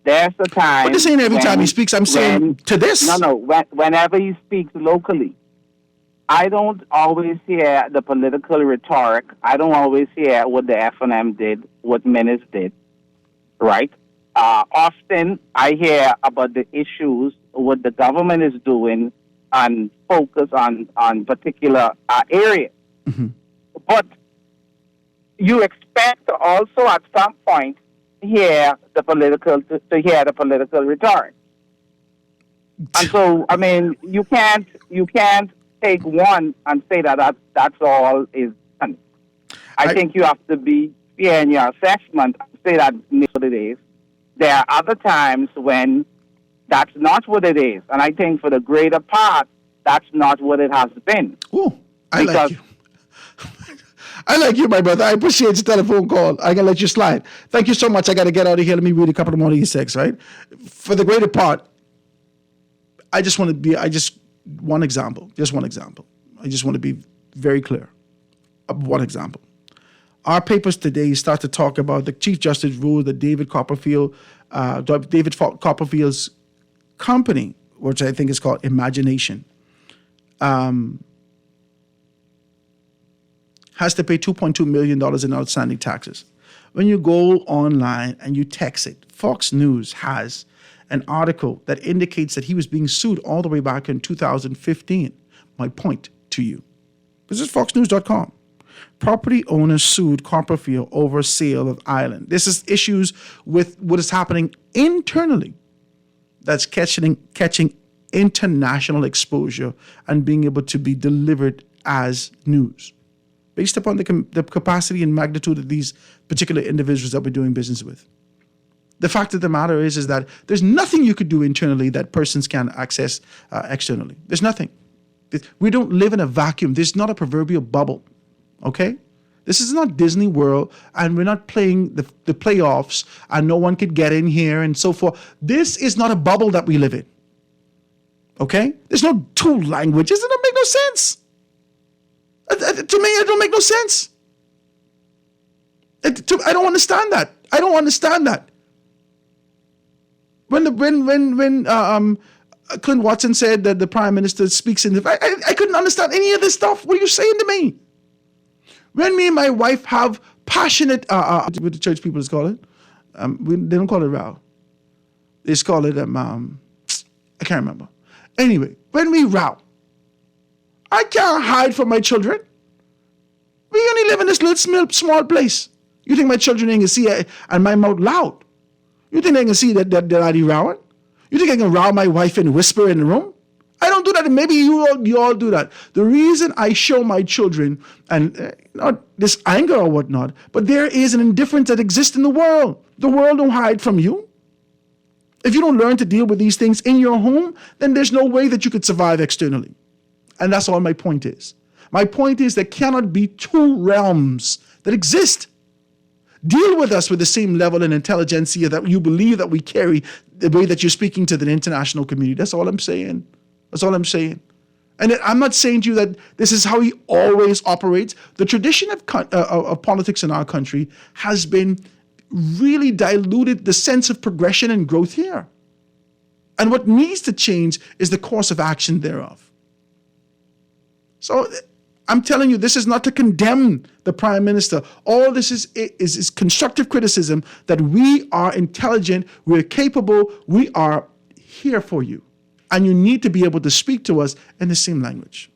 J: There's a time.
E: But this ain't every time he speaks. I'm saying to this.
J: No. Whenever he speaks locally, I don't always hear the political rhetoric. I don't always hear what the FNM did, what Minutes did, right? Often I hear about the issues, what the government is doing, and focus on particular areas. Mm-hmm. But you expect also at some point hear the political rhetoric, and so I mean you can't take one and say that's all is done. I think you have to be fair in your assessment and say that what it is. There are other times when that's not what it is, and I think for the greater part that's not what it has been.
E: Ooh, I like you. I like you, my brother. I appreciate your telephone call. I'm going to let you slide. Thank you so much. I got to get out of here. Let me read a couple of more of these texts, right? For the greater part, one example. I just want to be very clear. One example. Our papers today start to talk about the Chief Justice ruled that David Copperfield's company, which I think is called Imagination, has to pay $2.2 million in outstanding taxes. When you go online and you text it, Fox News has an article that indicates that he was being sued all the way back in 2015. My point to you. This is foxnews.com. Property owners sued Copperfield over sale of island. This is issues with what is happening internally that's catching international exposure and being able to be delivered as news, based upon the capacity and magnitude of these particular individuals that we're doing business with. The fact of the matter is that there's nothing you could do internally that persons can access externally. There's nothing. We don't live in a vacuum. There's not a proverbial bubble, okay? This is not Disney World, and we're not playing the playoffs, and no one could get in here and so forth. This is not a bubble that we live in, okay? There's no two languages. It don't make no sense. To me, it don't make no sense. I don't understand that. When Clint Watson said that the Prime Minister speaks in I couldn't understand any of this stuff. What are you saying to me? When me and my wife have passionate, what the church people call it, they don't call it row. They just call it, I can't remember. Anyway, when we row, I can't hide from my children. We only live in this little small place. You think my children ain't gonna see it and my mouth loud? You think they can see that daddy rowing? You think I can row my wife and whisper in the room? I don't do that. Maybe you all do that. The reason I show my children, and not this anger or whatnot, but there is an indifference that exists in the world. The world don't hide from you. If you don't learn to deal with these things in your home, then there's no way that you could survive externally. And that's all my point is. My point is there cannot be two realms that exist. Deal with us with the same level and intelligentsia that you believe that we carry, the way that you're speaking to the international community. That's all I'm saying. And I'm not saying to you that this is how he always operates. The tradition of politics in our country has been really diluted the sense of progression and growth here. And what needs to change is the course of action thereof. So I'm telling you, this is not to condemn the Prime Minister. All this is constructive criticism that we are intelligent, we're capable, we are here for you. And you need to be able to speak to us in the same language.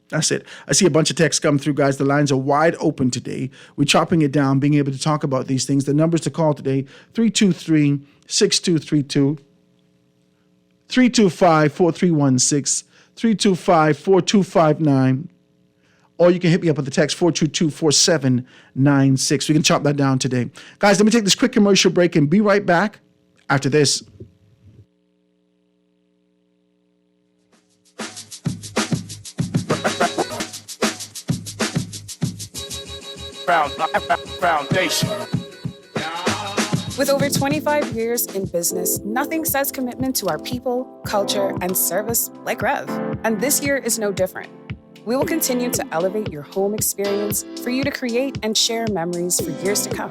E: That's it. I see a bunch of texts come through, guys. The lines are wide open today. We're chopping it down, being able to talk about these things. The numbers to call today, 323-6232, 325-4316, 325-4259, or you can hit me up with the text 422-4796. We can chop that down today. Guys, let me take this quick commercial break and be right back after this.
C: Foundation.
K: With over 25 years in business, nothing says commitment to our people, culture, and service like Rev. And this year is no different. We will continue to elevate your home experience for you to create and share memories for years to come,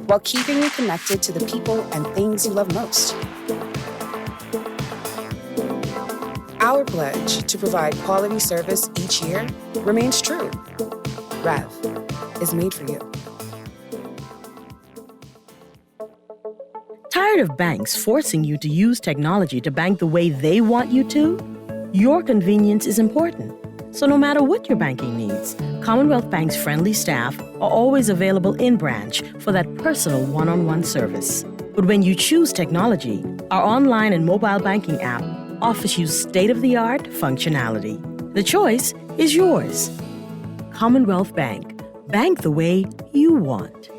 K: while keeping you connected to the people and things you love most. Our pledge to provide quality service each year remains true. Rev is made for you.
L: Tired of banks forcing you to use technology to bank the way they want you to? Your convenience is important. So no matter what your banking needs, Commonwealth Bank's friendly staff are always available in branch for that personal one-on-one service. But when you choose technology, our online and mobile banking app offers you state-of-the-art functionality. The choice is yours. Commonwealth Bank. Bank the way you want.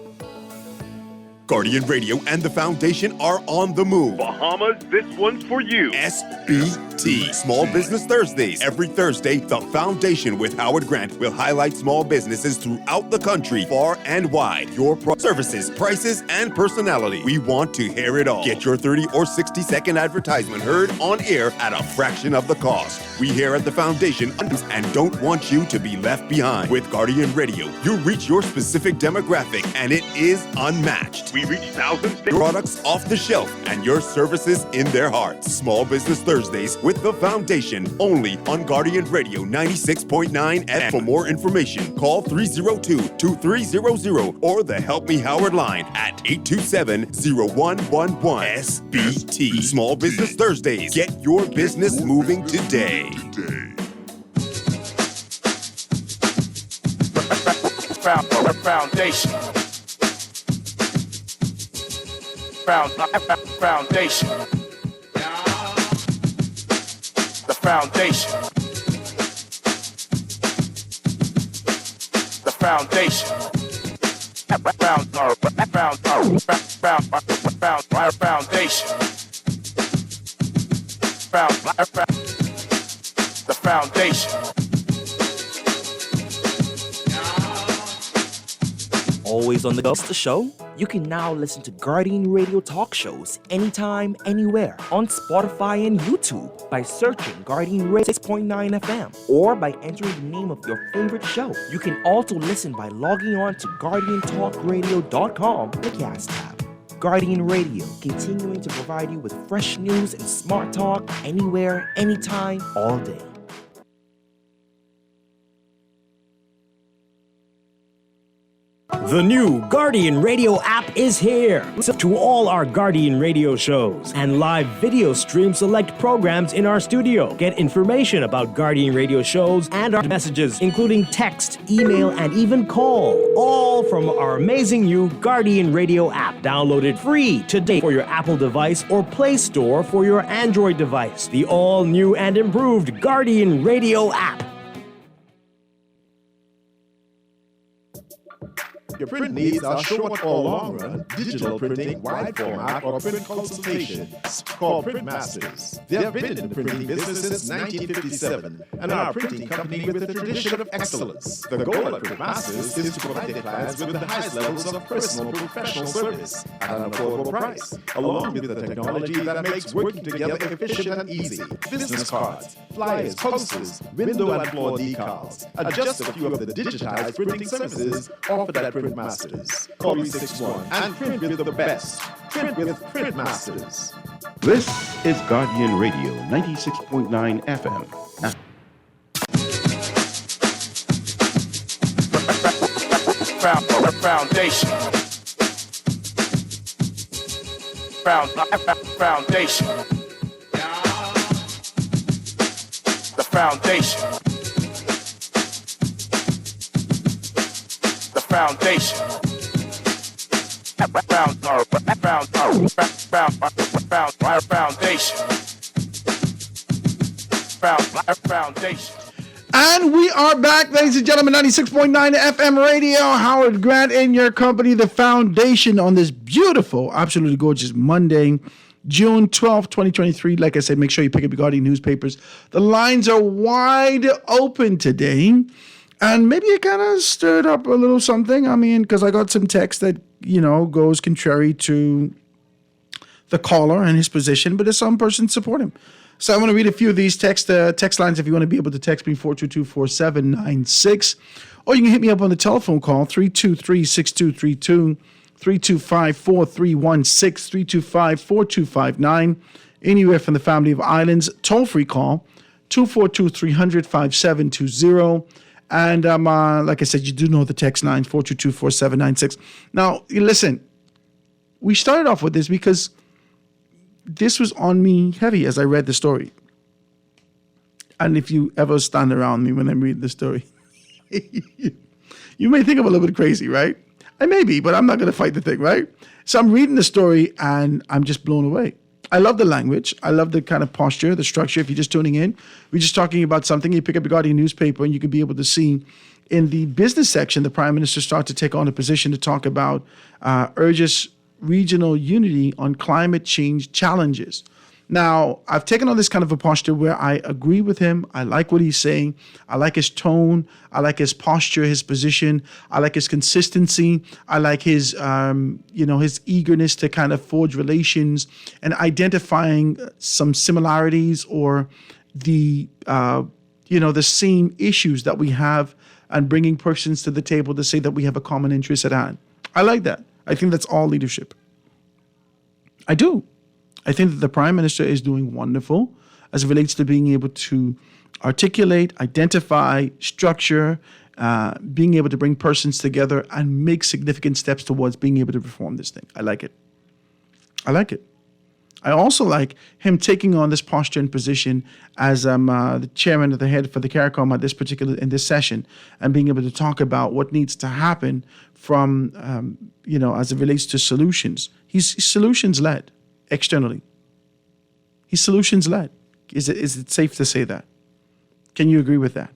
M: Guardian Radio and the Foundation are on the move.
N: Bahamas, this one's for you.
M: SBT, Small Business Thursdays. Every Thursday, the Foundation with Howard Grant will highlight small businesses throughout the country, far and wide. Your services, prices, and personality. We want to hear it all. Get your 30 or 60-second advertisement heard on air at a fraction of the cost. We here at the Foundation and don't want you to be left behind. With Guardian Radio, you reach your specific demographic, and it is unmatched.
N: We reach thousands.
M: Products off the shelf and your services in their hearts. Small Business Thursdays with the Foundation, only on Guardian Radio 96.9 FM. For more information, call 302-2300 or the Help Me Howard line at 827-0111. SBT. Small Business Thursdays. Get your business moving today.
C: Foundation. Foundation. The foundation. The foundation. Foundation. The foundation.
O: Always on the go. The show? You can now listen to Guardian Radio talk shows anytime, anywhere on Spotify and YouTube by searching Guardian Radio 6.9 FM or by entering the name of your favorite show. You can also listen by logging on to GuardianTalkRadio.com, the cast tab. Guardian Radio, continuing to provide you with fresh news and smart talk anywhere, anytime, all day.
P: The new Guardian Radio app is here. Listen to all our Guardian Radio shows and live video stream select programs in our studio. Get information about Guardian Radio shows and our messages, including text, email, and even call. All from our amazing new Guardian Radio app. Download it free today for your Apple device or Play Store for your Android device. The all-new and improved Guardian Radio app.
Q: Your print needs are short or long run, digital printing, wide format, or print consultations called Printmasters. They have been in the printing business since 1957 and are a printing company with a tradition of excellence. The goal at Printmasters is to provide their clients with the highest levels of personal professional service at an affordable price, along with the technology that makes working together efficient and easy. Business cards, flyers, posters, window and floor decals are just a few of the digitized printing services offered at Printmasters. Call 361 and print with the best. Print with Printmasters.
R: This is Guardian Radio 96.9 FM.
C: Foundation. Foundation. The foundation. The foundation. Foundation.
E: And we are back, ladies and gentlemen, 96.9 FM radio. Howard Grant in your company, The Foundation, on this beautiful, absolutely gorgeous Monday, June 12th, 2023. Like I said, make sure you pick up your Guardian newspapers. The lines are wide open today. And maybe it kind of stirred up a little something. I mean, because I got some text that, goes contrary to the caller and his position, but there's some person support him. So I want to read a few of these text lines if you want to be able to text me, 422-4796. Or you can hit me up on the telephone call, 323-6232, 325-4316, 325-4259. Anywhere from the family of islands, toll-free call, 242-300-5720. And like I said, you do know the text line, 422-4796. Now, listen, we started off with this because this was on me heavy as I read the story. And if you ever stand around me when I'm reading the story, you may think I'm a little bit crazy, right? I may be, but I'm not going to fight the thing, right? So I'm reading the story and I'm just blown away. I love the language. I love the kind of posture, the structure. If you're just tuning in, we're just talking about something. You pick up a Guardian newspaper and you can be able to see in the business section, the Prime Minister starts to take on a position to talk about urges regional unity on climate change challenges. Now, I've taken on this kind of a posture where I agree with him. I like what he's saying. I like his tone. I like his posture, his position. I like his consistency. I like his, his eagerness to kind of forge relations and identifying some similarities or the same issues that we have and bringing persons to the table to say that we have a common interest at hand. I like that. I think that's all leadership. I do. I think that the Prime Minister is doing wonderful as it relates to being able to articulate, identify, structure, being able to bring persons together and make significant steps towards being able to reform this thing. I like it. I like it. I also like him taking on this posture and position as the chairman of the head for the CARICOM in this session, and being able to talk about what needs to happen from, as it relates to solutions. He's solutions-led externally. He's solutions-led. Is it safe to say that? Can you agree with that?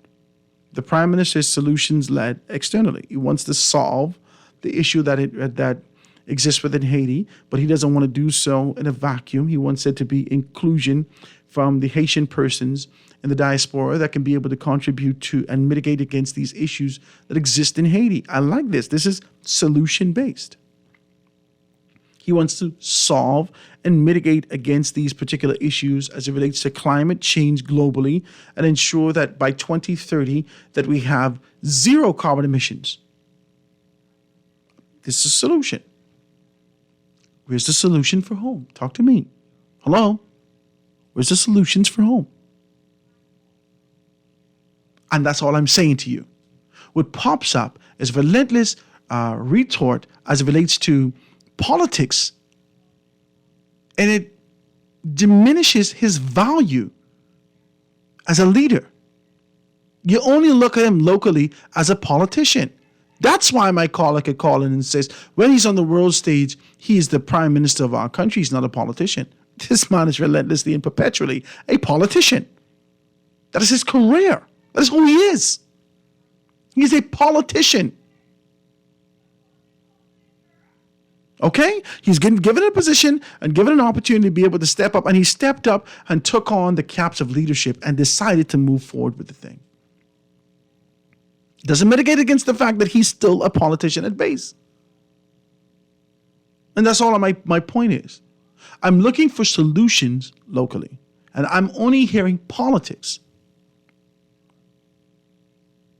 E: The Prime Minister is solutions-led externally. He wants to solve the issue that exists within Haiti, but he doesn't want to do so in a vacuum. He wants it to be inclusion from the Haitian persons in the diaspora that can be able to contribute to and mitigate against these issues that exist in Haiti. I like this. This is solution-based. He wants to solve and mitigate against these particular issues as it relates to climate change globally and ensure that by 2030 that we have zero carbon emissions. This is a solution. Where's the solution for home? Talk to me. Hello? Where's the solutions for home? And that's all I'm saying to you. What pops up is relentless retort as it relates to politics, and it diminishes his value as a leader. You only look at him locally as a politician. That's why my caller could call in and says, when he's on the world stage, he is the Prime Minister of our country. He's not a politician. This man is relentlessly and perpetually a politician. That is his career. That is who he is. He's a politician. Okay? He's given a position and given an opportunity to be able to step up, and he stepped up and took on the caps of leadership and decided to move forward with the thing. Doesn't mitigate against the fact that he's still a politician at base. And that's all my point is. I'm looking for solutions locally, and I'm only hearing politics.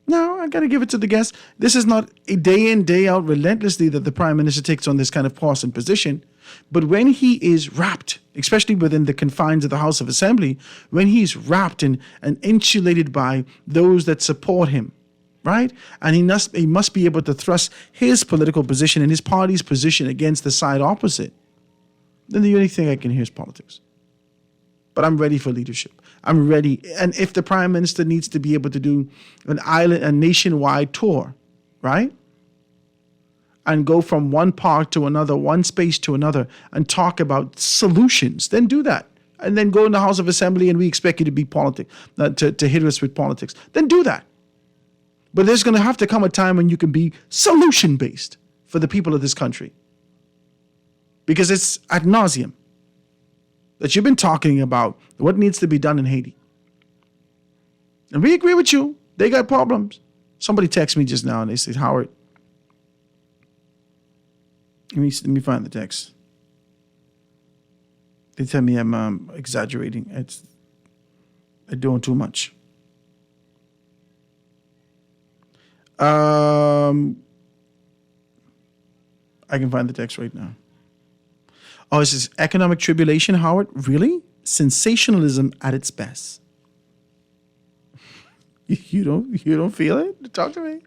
E: Now, I got to give it to the guests. This is not a day in, day out relentlessly that the Prime Minister takes on this kind of partisan position. But when he is wrapped, especially within the confines of the House of Assembly, when he's wrapped and insulated by those that support him, right? And he must be able to thrust his political position and his party's position against the side opposite. Then the only thing I can hear is politics. But I'm ready for leadership. I'm ready. And if the prime minister needs to be able to do a nationwide tour, right? And go from one park to another, one space to another, and talk about solutions, then do that. And then go in the House of Assembly and we expect you to be to hit us with politics. Then do that. But there's going to have to come a time when you can be solution-based for the people of this country. Because it's ad nauseum that you've been talking about what needs to be done in Haiti. And we agree with you. They got problems. Somebody texted me just now and they said, Howard, let me find the text. They tell me I'm exaggerating. I'm doing too much. I can find the text right now. Oh, it says economic tribulation, Howard? Really? Sensationalism at its best. You don't feel it? Talk to me.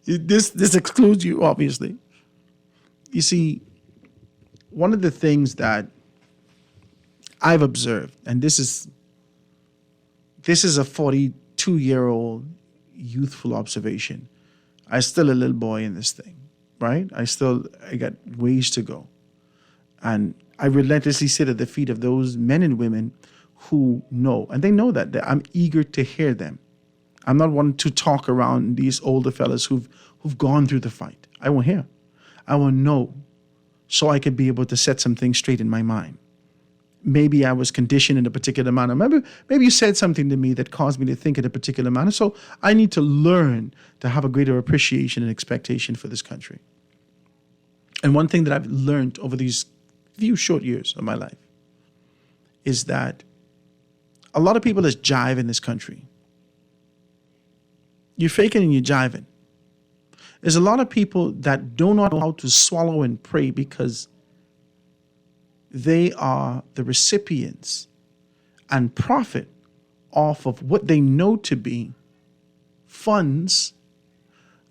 E: This excludes you, obviously. You see, one of the things that I've observed, and this is a 42-year-old youthful observation. I'm still a little boy in this thing, right? I got ways to go. And I relentlessly sit at the feet of those men and women who know, and they know that I'm eager to hear them. I'm not one to talk around these older fellas who've gone through the fight. I won't hear. I want to know so I could be able to set some things straight in my mind. Maybe I was conditioned in a particular manner. Maybe you said something to me that caused me to think in a particular manner. So I need to learn to have a greater appreciation and expectation for this country. And one thing that I've learned over these few short years of my life is that a lot of people just jive in this country. You're faking and you're jiving. There's a lot of people that don't know how to swallow and pray because they are the recipients and profit off of what they know to be funds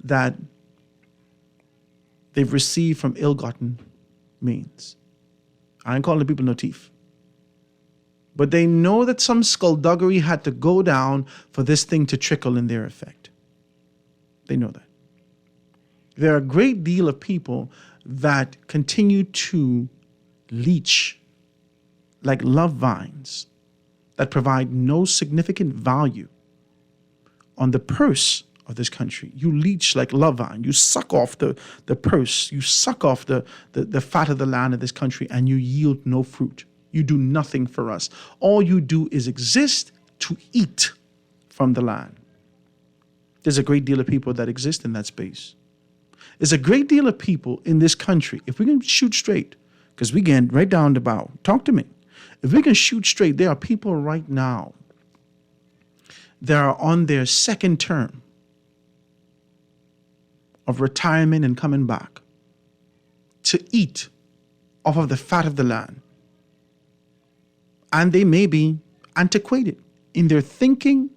E: that they've received from ill-gotten means. I ain't calling the people no thief. But they know that some skullduggery had to go down for this thing to trickle in their effect. They know that. There are a great deal of people that continue to leech like love vines that provide no significant value on the purse of this country. You leech like love vine. You suck off the purse. You suck off the fat of the land of this country and you yield no fruit. You do nothing for us. All you do is exist to eat from the land. There's a great deal of people that exist in that space. There's a great deal of people in this country, if we can shoot straight, because we get right down the bow. Talk to me. If we can shoot straight, there are people right now that are on their second term of retirement and coming back to eat off of the fat of the land. And they may be antiquated in their thinking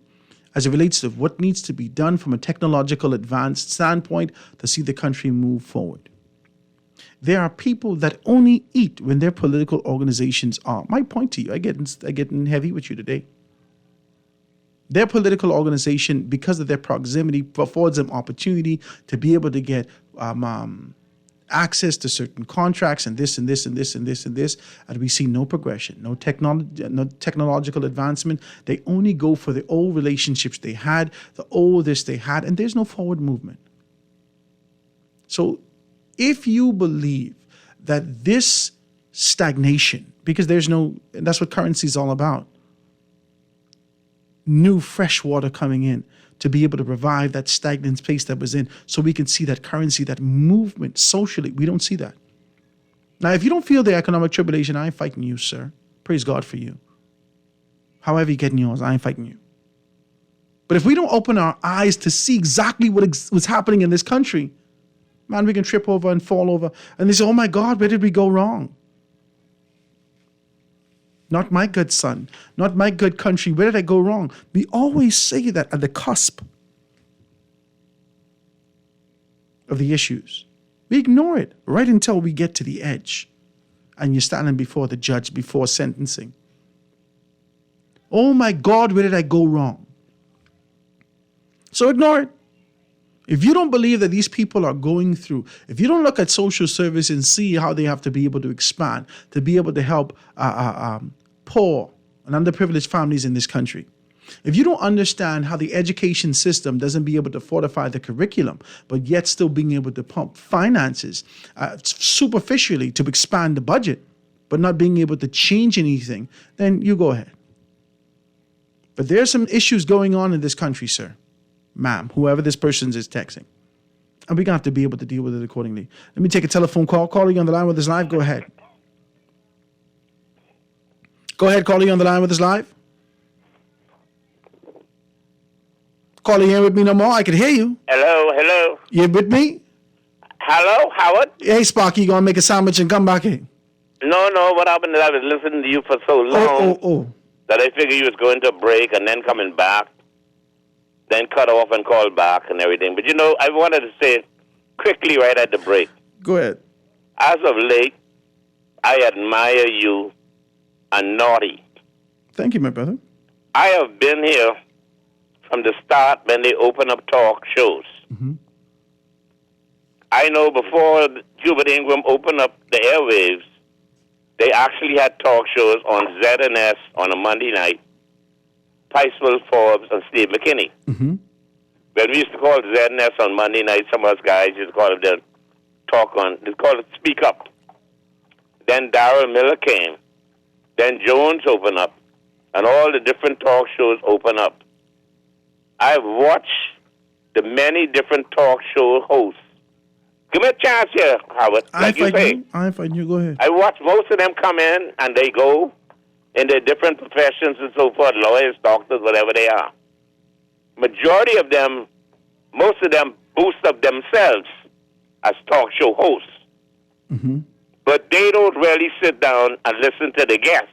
E: as it relates to what needs to be done from a technological advanced standpoint to see the country move forward. There are people that only eat when their political organizations are. My point to you, I get in heavy with you today. Their political organization, because of their proximity, affords them opportunity to be able to get access to certain contracts and this and this and this and this and this, and we see no progression, no technological advancement. They only go for the old relationships they had, the old this they had, and there's no forward movement. So if you believe that this stagnation, because that's what currency is all about, new fresh water coming in to be able to revive that stagnant space that was in, so we can see that currency, that movement socially. We don't see that. Now, if you don't feel the economic tribulation, I ain't fighting you, sir. Praise God for you. However you're getting yours, I ain't fighting you. But if we don't open our eyes to see exactly what's happening in this country, man, we can trip over and fall over. And they say, oh my God, where did we go wrong? Not my good son, not my good country. Where did I go wrong? We always say that at the cusp of the issues. We ignore it right until we get to the edge and you're standing before the judge before sentencing. Oh my God, where did I go wrong? So ignore it. If you don't believe that these people are going through, if you don't look at social service and see how they have to be able to expand, to be able to help poor and underprivileged families in this country, if you don't understand how the education system doesn't be able to fortify the curriculum, but yet still being able to pump finances superficially to expand the budget, but not being able to change anything, then you go ahead. But there's some issues going on in this country, sir, ma'am, whoever this person is texting. And we're going to have to be able to deal with it accordingly. Let me take a telephone call. Calling on the line with us live. Go ahead. Go ahead, calling on the line with us live. Calling in with me no more. I can hear you.
R: Hello.
E: You with me?
R: Hello, Howard?
E: Hey, Sparky, you going to make a sandwich and come back in?
R: No, what happened is I was listening to you for so long that I figured you was going to break and then coming back, then cut off and call back and everything. But, I wanted to say quickly right at the break.
E: Go ahead.
R: As of late, I admire you and Naughty.
E: Thank you, my brother.
R: I have been here from the start when they open up talk shows.
E: Mm-hmm.
R: I know before Hubert Ingram opened up the airwaves, they actually had talk shows on ZNS on a Monday night. Peiswell Forbes and Steve McKinney.
E: Mm-hmm.
R: When we used to call it ZNS on Monday night, some of us guys used to call it the talk on, they called it Speak Up. Then Darrell Miller came. Then Jones opened up. And all the different talk shows open up. I've watched the many different talk show hosts. Give me a chance here, Howard. Like you say.
E: I find you. Go ahead.
R: I watch most of them come in and they go in their different professions and so forth, lawyers, doctors, whatever they are. Majority of them, most of them boost up themselves as talk show hosts.
E: Mm-hmm.
R: But they don't really sit down and listen to the guests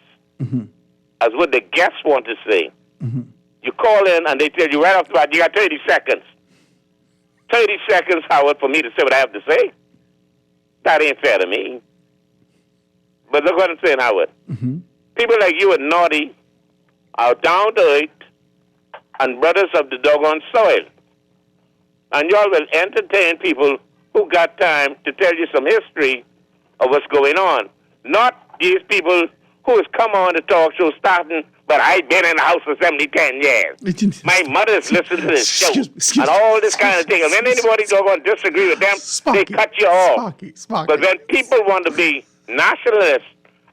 R: as what the guests want to say.
E: Mm-hmm.
R: You call in and they tell you right off the bat, you got 30 seconds. 30 seconds, Howard, for me to say what I have to say. That ain't fair to me. But look what I'm saying, Howard.
E: Mm-hmm.
R: People like you and Naughty are down to earth and brothers of the doggone soil. And y'all will entertain people who got time to tell you some history of what's going on. Not these people who has come on the talk show starting, but I've been in the house for 10 years. My mother's listened to this show and all this kind of thing. And when anybody doggone disagree with them, they cut you off. But when people want to be nationalists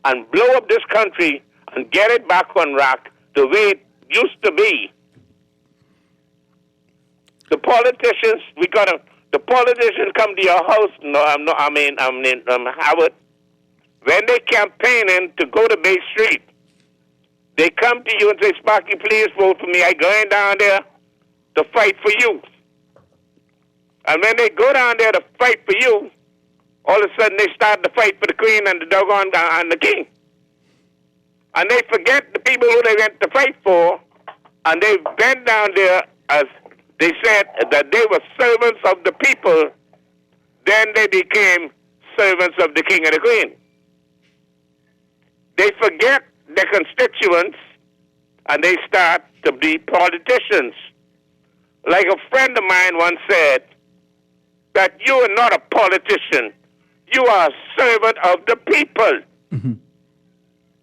R: and blow up this country and get it back on track the way it used to be, the politicians, the politicians come to your house. Howard. When they campaigning to go to Bay Street, they come to you and say, Sparky, please vote for me. I'm going down there to fight for you. And when they go down there to fight for you, all of a sudden they start to fight for the Queen and the doggone and the King. And they forget the people who they went to fight for, and they went down there as they said that they were servants of the people. Then they became servants of the King and the Queen. They forget their constituents, and they start to be politicians. Like a friend of mine once said, that you are not a politician. You are a servant of the people.
E: Mm-hmm.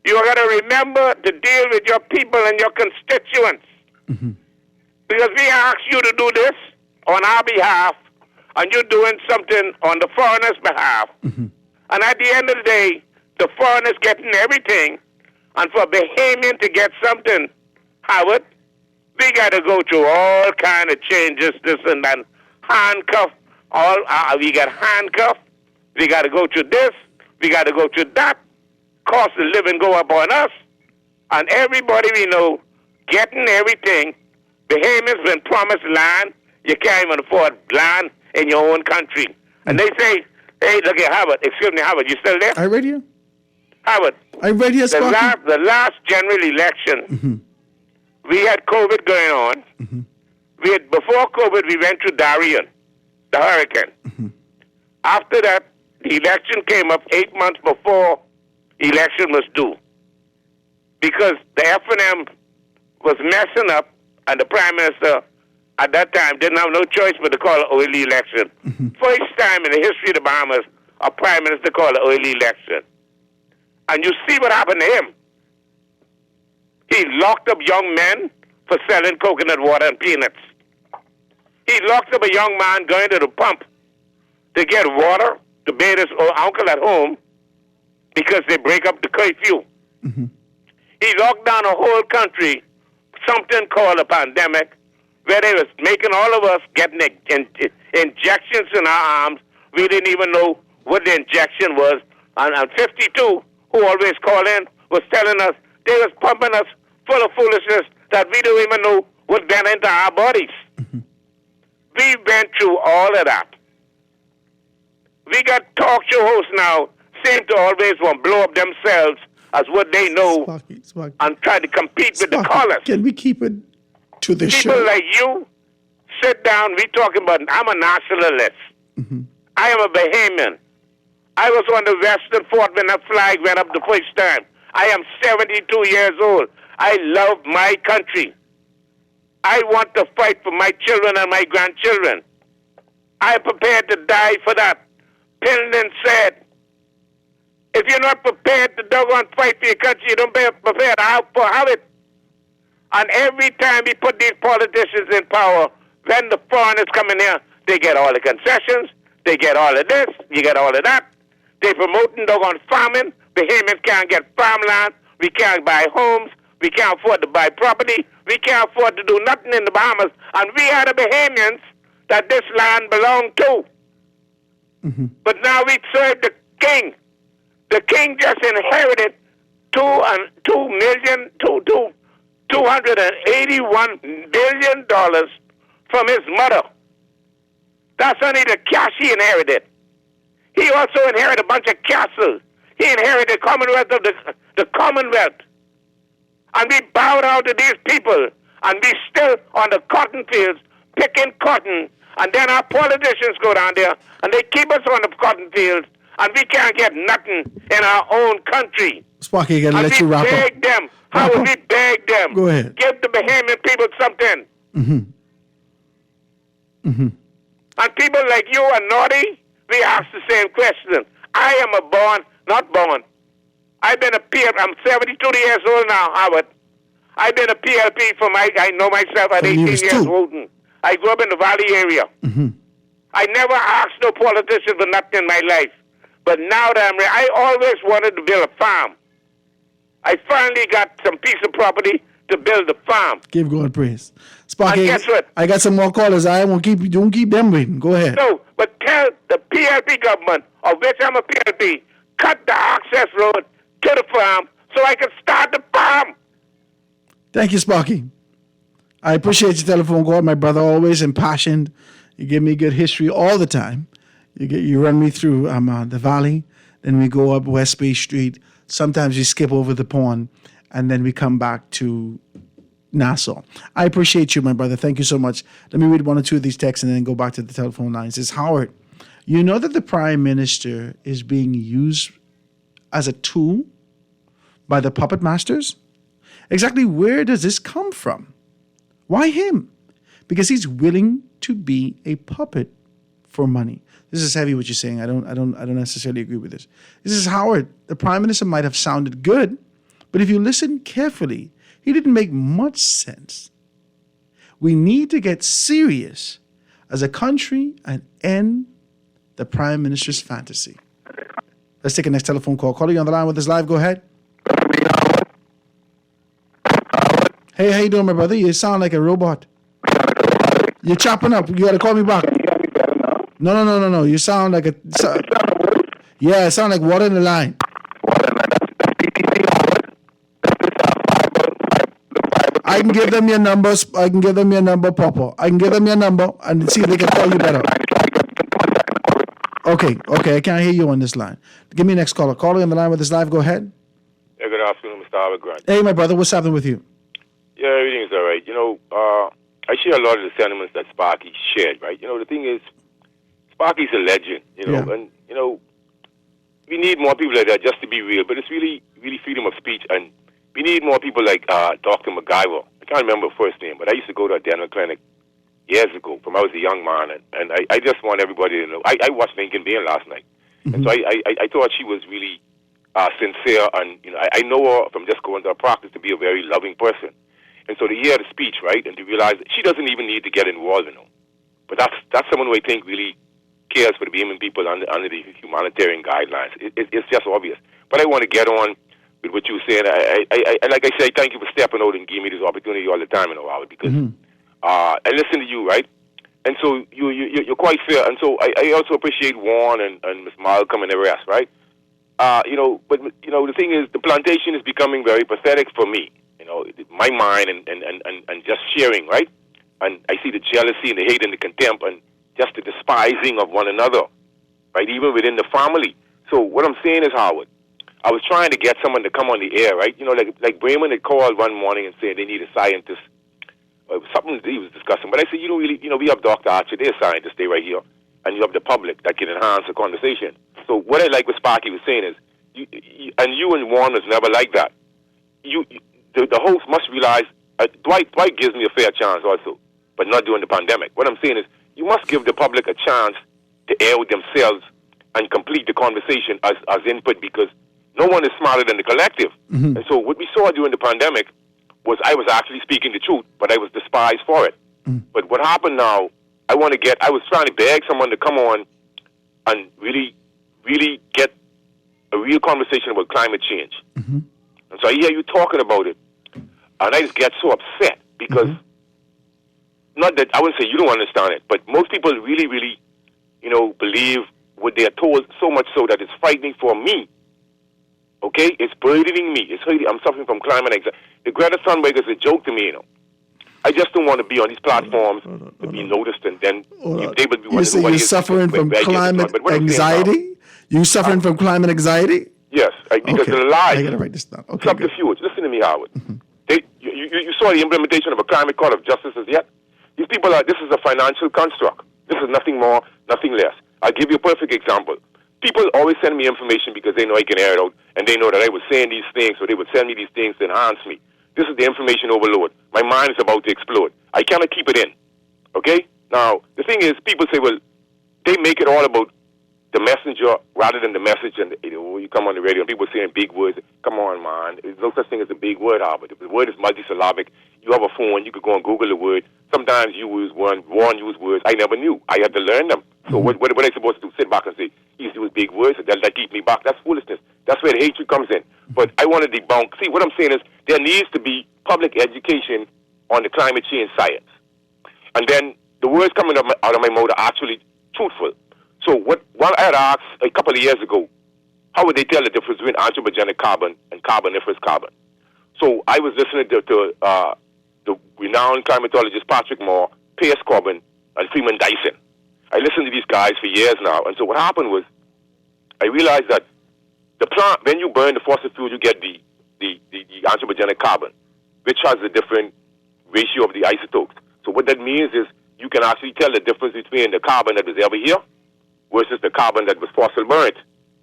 R: You are going to remember to deal with your people and your constituents.
E: Mm-hmm.
R: Because we ask you to do this on our behalf, and you're doing something on the foreigner's behalf.
E: Mm-hmm.
R: And at the end of the day, the foreigners getting everything, and for Bahamian to get something, Howard, we got to go through all kind of changes, this and that, handcuff. We got handcuffed. We got to go through this. We got to go through that. Cost of living go up on us, and everybody we know getting everything. Bahamians been promised land. You can't even afford land in your own country. And they say, hey, look at Howard. Excuse me, Howard, you still there?
E: I read you.
R: Howard.
E: I read you, Sparky.
R: The last general election, we had COVID going on.
E: Mm-hmm.
R: Before COVID, we went to Darien. the hurricane. After that, the election came up 8 months before election was due. Because the F&M was messing up, and the Prime Minister at that time didn't have no choice but to call an early election. First time in the history of the Bahamas, a Prime Minister called an early election. And you see what happened to him. He locked up young men for selling coconut water and peanuts. He locked up a young man going to the pump to get water to bathe his uncle at home because they break up the curfew. He locked down a whole country, something called a pandemic, where they was making all of us getting injections in our arms. We didn't even know what the injection was. And 52, who always call in, was telling us they was pumping us full of foolishness that we don't even know what went into our bodies. We went through all of that. We got talk show hosts now seem to always want to blow up themselves as what they know and try to compete with the callers.
B: Can we keep it to the show?
R: People like you sit down, we talking about, I'm a nationalist. I am a Bahamian. I was on the Western Fort when that flag went up the first time. I am 72 years old. I love my country. I want to fight for my children and my grandchildren. I am prepared to die for that. Pendleton said, if you're not prepared to doggone fight for your country, you don't be prepared to have it. And every time we put these politicians in power, when the foreigners come in here, they get all the concessions, they get all of this, you get all of that. They promoting doggone farming. Bahamians can't get farmland. We can't buy homes. We can't afford to buy property. We can't afford to do nothing in the Bahamas. And we are the Bahamians that this land belonged to. But now we serve the king. The king just inherited $281 billion from his mother. That's only the cash he inherited. He also inherited a bunch of castles. He inherited the Commonwealth of the Commonwealth. And we bow down to these people, and we still on the cotton fields picking cotton. And then our politicians go down there, and they keep us on the cotton fields, and we can't get nothing in our own country.
B: Sparky, I gotta let you wrap up.
R: And we beg them. How would we beg them?
B: Go ahead.
R: Give the Bahamian people something. And people like you and Naughty, we ask the same question. I am not born. I've been a PLP. I'm 72 years old now, Howard. I've been a PLP I know myself at 18 years old. I grew up in the Valley area. I never asked no politician for nothing in my life. But now that I always wanted to build a farm. I finally got some piece of property to build a farm.
B: Give God praise. Sparky,
R: and guess what?
B: I got some more callers. Don't keep them waiting. Go ahead.
R: No, but tell the PLP government, of which I'm a PLP, cut the access road to the farm so I can start the farm.
B: Thank you, Sparky. I appreciate your telephone call, my brother. Always impassioned. You give me good history all the time. You run me through the valley, then we go up West Bay Street. Sometimes we skip over the pond, and then we come back to Nassau. I appreciate you, my brother. Thank you so much. Let me read one or two of these texts and then go back to the telephone lines. It's Howard. You know that the Prime Minister is being used as a tool by the puppet masters? Exactly where does this come from? Why him? Because he's willing to be a puppet for money. This is heavy what you're saying. I don't necessarily agree with this. This is Howard. The Prime Minister might have sounded good, but if you listen carefully, he didn't make much sense. We need to get serious as a country and end the Prime Minister's fantasy. Let's take a next telephone call. Caller, you on the line with us live. Go ahead. Hey, how you doing, my brother? You sound like a robot. You're chopping up. You got to call me back. No. You sound like a... Yeah, it sound like water in the line. I can give them your numbers. I can give them your number, Papa. I can give them your number and see if they can call you better. Okay. I can't hear you on this line. Give me next caller. Caller on the line with us live. Go ahead.
S: Yeah, good afternoon, Mr. Howard Grant.
B: Hey, my brother. What's happening with you?
S: Yeah, everything's all right. I share a lot of the sentiments that Sparky shared, right? The thing is, Sparky's a legend, you know, and, you know, we need more people like that just to be real, but it's really, really freedom of speech, and we need more people like Dr. MacGyver. I can't remember her first name, but I used to go to a dental clinic years ago from I was a young man, and I just want everybody to know. I watched Lincoln Bain last night, and so I thought she was really sincere, and, you know, I know her from just going to her practice to be a very loving person. And so to hear the speech, right, and to realize that she doesn't even need to get involved, you know. But that's someone who I think really cares for the Bahamian people under the humanitarian guidelines. It's just obvious. But I want to get on with what you were saying. I like I say, thank you for stepping out and giving me this opportunity all the time, you know, Howard, because I listen to you, right? And so you're quite fair. And so I also appreciate Warren and Ms. Malcolm and the rest, right? You know, but, you know, the thing is, the plantation is becoming very pathetic for me. You know, my mind and just sharing, right? And I see the jealousy and the hate and the contempt and just the despising of one another, right? Even within the family. So what I'm saying is, Howard, I was trying to get someone to come on the air, right? You know, like Bremen had called one morning and said they need a scientist. Something that he was discussing. But I said, you don't really, you know, we have Dr. Archer, they're scientists, they right here. And you have the public that can enhance the conversation. So what I like what Sparky was saying is, you and Warren was never like that. The host must realize, Dwight gives me a fair chance also, but not during the pandemic. What I'm saying is, you must give the public a chance to air with themselves and complete the conversation as input, because no one is smarter than the collective. And so what we saw during the pandemic was I was actually speaking the truth, but I was despised for it. But what happened now, I was trying to beg someone to come on and really, really get a real conversation about climate change. And so I hear you talking about it, and I just get so upset because, not that I wouldn't say you don't understand it, but most people really, really, you know, believe what they are told, so much so that it's frightening for me. Okay? It's burdening me. It's hurting. I'm suffering from climate anxiety. The Greta Thunberg is a joke to me, you know. I just don't want to be on these platforms to be noticed, and then they would be
E: You say you're suffering from climate anxiety? You suffering from climate anxiety?
S: Yes, because of the lies.
E: I got to write this down. Okay,
S: subterfuge. Listen to me, Howard. You saw the implementation of a climate court of justice as yet? These people this is a financial construct. This is nothing more, nothing less. I'll give you a perfect example. People always send me information because they know I can air it out, and they know that I was saying these things, so they would send me these things to enhance me. This is the information overload. My mind is about to explode. I cannot keep it in. Okay? Now, the thing is, people say, well, they make it all about the messenger rather than the message. And you come on the radio and people saying big words. Come on, man. There's no such thing as a big word, Albert. If the word is multisyllabic, you have a phone, you could go and Google the word. Sometimes you use one, Warren used words I never knew. I had to learn them. So what am I supposed to do? Sit back and say, he's using big words, that keep me back. That's foolishness. That's where the hatred comes in. But I want to debunk. See, what I'm saying is there needs to be public education on the climate change science. And then the words coming out of my mouth are actually truthful. So what I had asked a couple of years ago, how would they tell the difference between anthropogenic carbon and carboniferous carbon? So I was listening to the renowned climatologist Patrick Moore, Pierce Corbin, and Freeman Dyson. I listened to these guys for years now. And so what happened was I realized that the plant, when you burn the fossil fuel, you get the anthropogenic carbon, which has a different ratio of the isotopes. So what that means is you can actually tell the difference between the carbon that was ever here versus the carbon that was fossil burnt.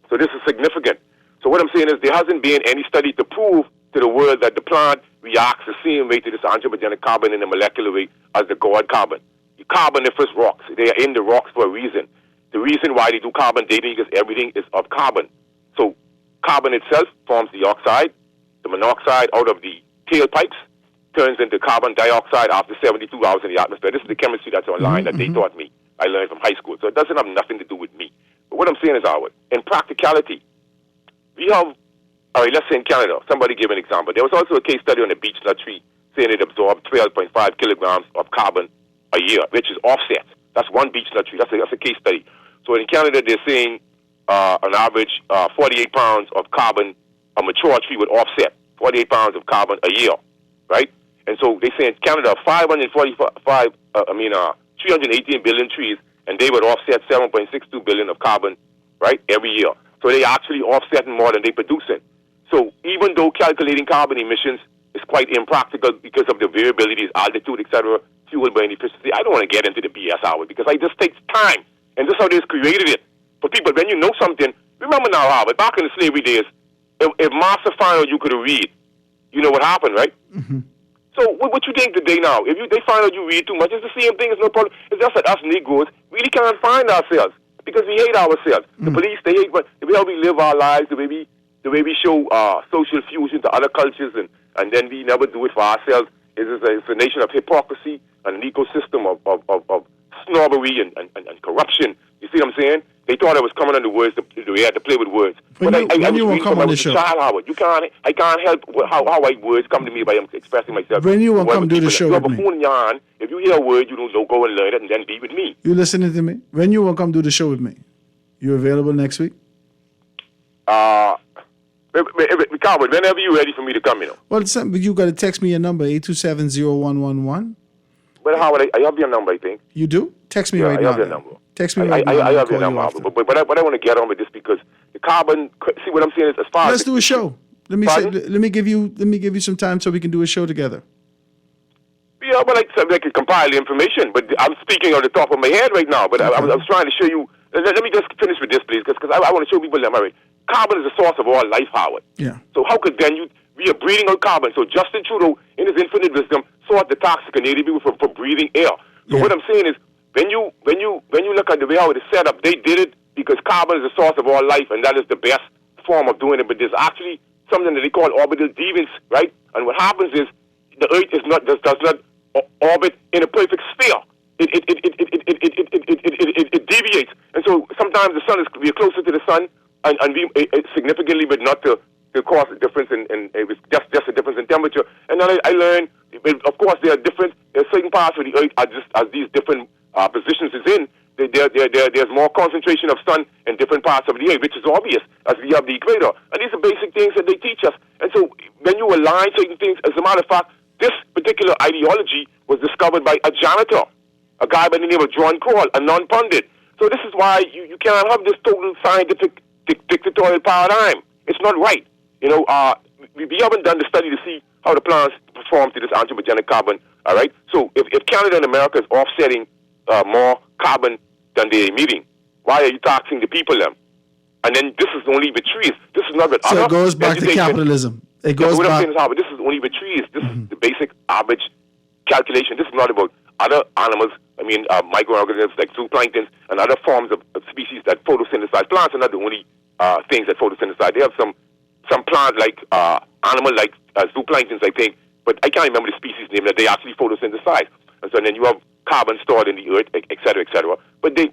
S: So this is significant. So what I'm saying is there hasn't been any study to prove to the world that the plant reacts the same way to this anthropogenic carbon in a molecular way as the gourd carbon. The carboniferous rocks, they are in the rocks for a reason. The reason why they do carbon dating is everything is of carbon. So carbon itself forms the oxide. The monoxide out of the tailpipes turns into carbon dioxide after 72 hours in the atmosphere. This is the chemistry that's online that they taught me. I learned from high school. So it doesn't have nothing to do with me. But what I'm saying is, Howard, in practicality, we have, all right, let's say in Canada, somebody gave an example. There was also a case study on the beech nut tree saying it absorbed 12.5 kilograms of carbon a year, which is offset. That's one beech nut tree. That's a case study. So in Canada, they're saying on average 48 pounds of carbon a mature tree would offset, 48 pounds of carbon a year, right? And so they say in Canada, 318 billion trees, and they would offset 7.62 billion of carbon, right, every year. So they actually offsetting more than they producing. So even though calculating carbon emissions is quite impractical because of the variabilities, altitude, etc., fuel burn efficiency, I don't want to get into the BS hour because it just takes time And this is how they created it. For people, when you know something, remember now, Howard, back in the slavery days, if master found out you could read, you know what happened, right? So what you think today now? If they find out you read too much, it's the same thing. It's no problem. It's just that us Negroes really can't find ourselves because we hate ourselves. The police, they hate the way we live our lives, the way we show social fusion to other cultures, and then we never do it for ourselves. It's a nation of hypocrisy and an ecosystem of snobbery and corruption. You see what I'm saying? They thought I was coming on the words. They had to play with words.
E: When
S: but
E: you,
S: I
E: when
S: was
E: you won't
S: reading
E: come
S: from
E: on
S: I
E: the
S: was a
E: show.
S: child, Howard. I can't help how words come to me by expressing myself.
E: When you won't come do the
S: people.
E: show
S: You have
E: with
S: a
E: me.
S: phone in your hand. If you hear a word, you don't go and learn it and then be with me.
E: You listening to me? When you won't come do the show with me? You available next week?
S: Coward, whenever you're ready for me to come, you know.
E: Well, you got to text me your number, 827-0111.
S: But Howard, I have your number, I think.
E: You do? Text me
S: Yeah,
E: right
S: I
E: now.
S: have your number.
E: Text me right now.
S: I
E: I'll
S: have your
E: call you
S: number,
E: after.
S: but I want to get on with this because the carbon. See what I'm saying is as far
E: Let's
S: as
E: do a show. Let me give you some time so we can do a show together.
S: Yeah, but I can compile the information. But I'm speaking on the top of my head right now. But I was trying to show you. Let me just finish with this, please, because I want to show people that carbon is the source of all life, Howard.
E: Yeah.
S: So how could then we are breathing out carbon? So Justin Trudeau, in his infinite wisdom, sought the toxic Canadian people for breathing air. So what I'm saying is, when you look at the way how it is set up, they did it because carbon is the source of all life, and that is the best form of doing it. But there's actually something that they call orbital deviance, right? And what happens is the Earth does not orbit in a perfect sphere. It deviates, and so sometimes the sun we're closer to the sun, and we significantly, but not to cause a difference in it was just a difference in temperature. And then I learned, of course, there are certain parts of the Earth as these different positions is in. There's more concentration of sun in different parts of the Earth, which is obvious as we have the equator. And these are basic things that they teach us. And so when you align certain things, as a matter of fact, this particular ideology was discovered by a janitor, a guy by the name of John Kroll, a non-pundit. So this is why you cannot have this total scientific dictatorial paradigm. It's not right. You know, we haven't done the study to see how the plants perform to this anthropogenic carbon. All right. So if Canada and America is offsetting more carbon than they're emitting, why are you taxing the people then? And then this is only with trees. This is not with
E: So
S: other
E: it goes back to
S: vegetation.
E: capitalism. It
S: Yeah,
E: goes
S: what I'm
E: back.
S: saying is, Howard, this is only with trees. This is the basic average calculation. This is not about other animals. I mean, microorganisms like zooplankton and other forms of species that photosynthesize. Plants are not the only things that photosynthesize. They have some plant like animal like zooplanktons, I think, but I can't remember the species name that they actually photosynthesize. And so then you have carbon stored in the earth, et cetera, et cetera. But see,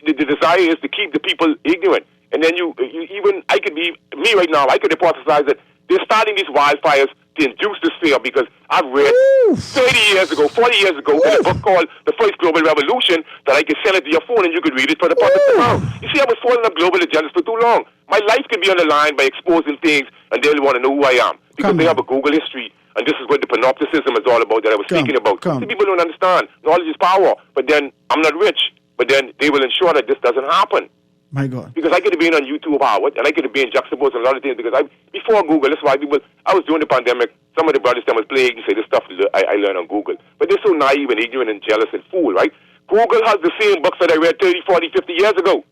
S: the desire is to keep the people ignorant. And then you even, I could be, me right now, I could hypothesize that they're starting these wildfires to induce this fear because I've read 30 years ago, 40 years ago, in a book called The First Global Revolution that I could send it to your phone and you could read it for the public tomorrow. You see, I was following up global agendas for too long. My life could be on the line by exposing things and they'll want to know who I am because they have a Google history. And this is what the panopticism is all about that I was speaking about. See, people don't understand. Knowledge is power. But then I'm not rich. But then they will ensure that this doesn't happen.
E: My God.
S: Because I could have been on YouTube, Howard, and I could have been juxtaposed on a lot of things. Because before Google, that's why I was doing the pandemic. Some of the brothers that was playing and say this stuff I learned on Google. But they're so naive and ignorant and jealous and fool, right? Google has the same books that I read 30, 40, 50 years ago.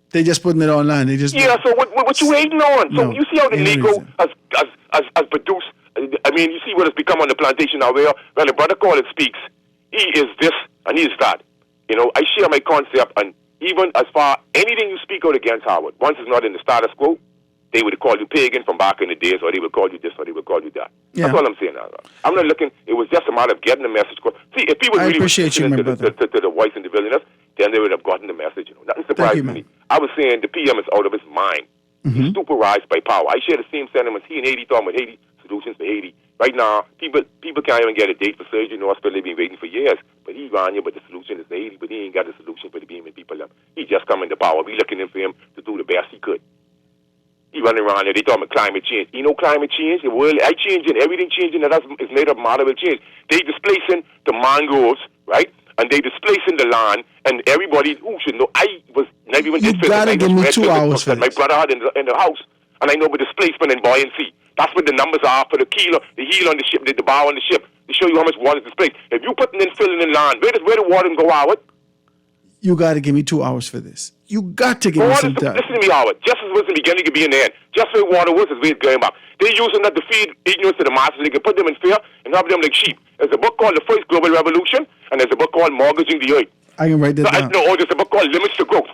E: They just putting it online. They just
S: Yeah, so what you hating on? So
E: No,
S: you see how the
E: ain't no
S: Negro has produced. I mean, you see what it's become on the plantation now where the brother call it speaks. He is this and he is that. You know, I share my concept, and even as far anything you speak out against, Howard, once it's not in the status quo, they would call you pagan from back in the days, or they would call you this, or they would call you that.
E: Yeah.
S: That's all I'm saying now. I'm not looking, it was just a matter of getting the message. See, if people
E: I
S: really
E: appreciate you, my
S: listened to the voice and the villainous, then they would have gotten the message. You know, nothing surprised me. I was saying the PM is out of his mind. He's supervised by power. I share the same sentiments. He and Haiti talking about Haiti, solutions for Haiti. Right now, people can't even get a date for surgery in the hospital. They've been waiting for years. But he ran here, but the solution is Haiti, but he ain't got a solution for the beaming people. He just coming to power. We looking in for him to do the best he could. He running around there. They talking about climate change. You know climate change? The world is changing. Everything changing. That is made of moderate change. They displacing the mangroves, right? And they displacing the land. And everybody who should know. I was never even
E: You gotta give me 2 hours for
S: that my brother had in the house. And I know about displacement and buoyancy. That's what the numbers are for the heel on the ship, the bow on the ship, to show you how much water is displaced. If you putting in filling in land, where the water go out?
E: You got to give me 2 hours for this. You got to give me some time.
S: Listen to me, Howard. Justice was in the beginning, it could be in the end. Just where water was is where it's going back. They're using that to feed ignorance to the masses. They can put them in fear and have them like sheep. There's a book called The First Global Revolution, and there's a book called Mortgaging the Earth.
E: I can write that down.
S: There's a book called Limits to Growth.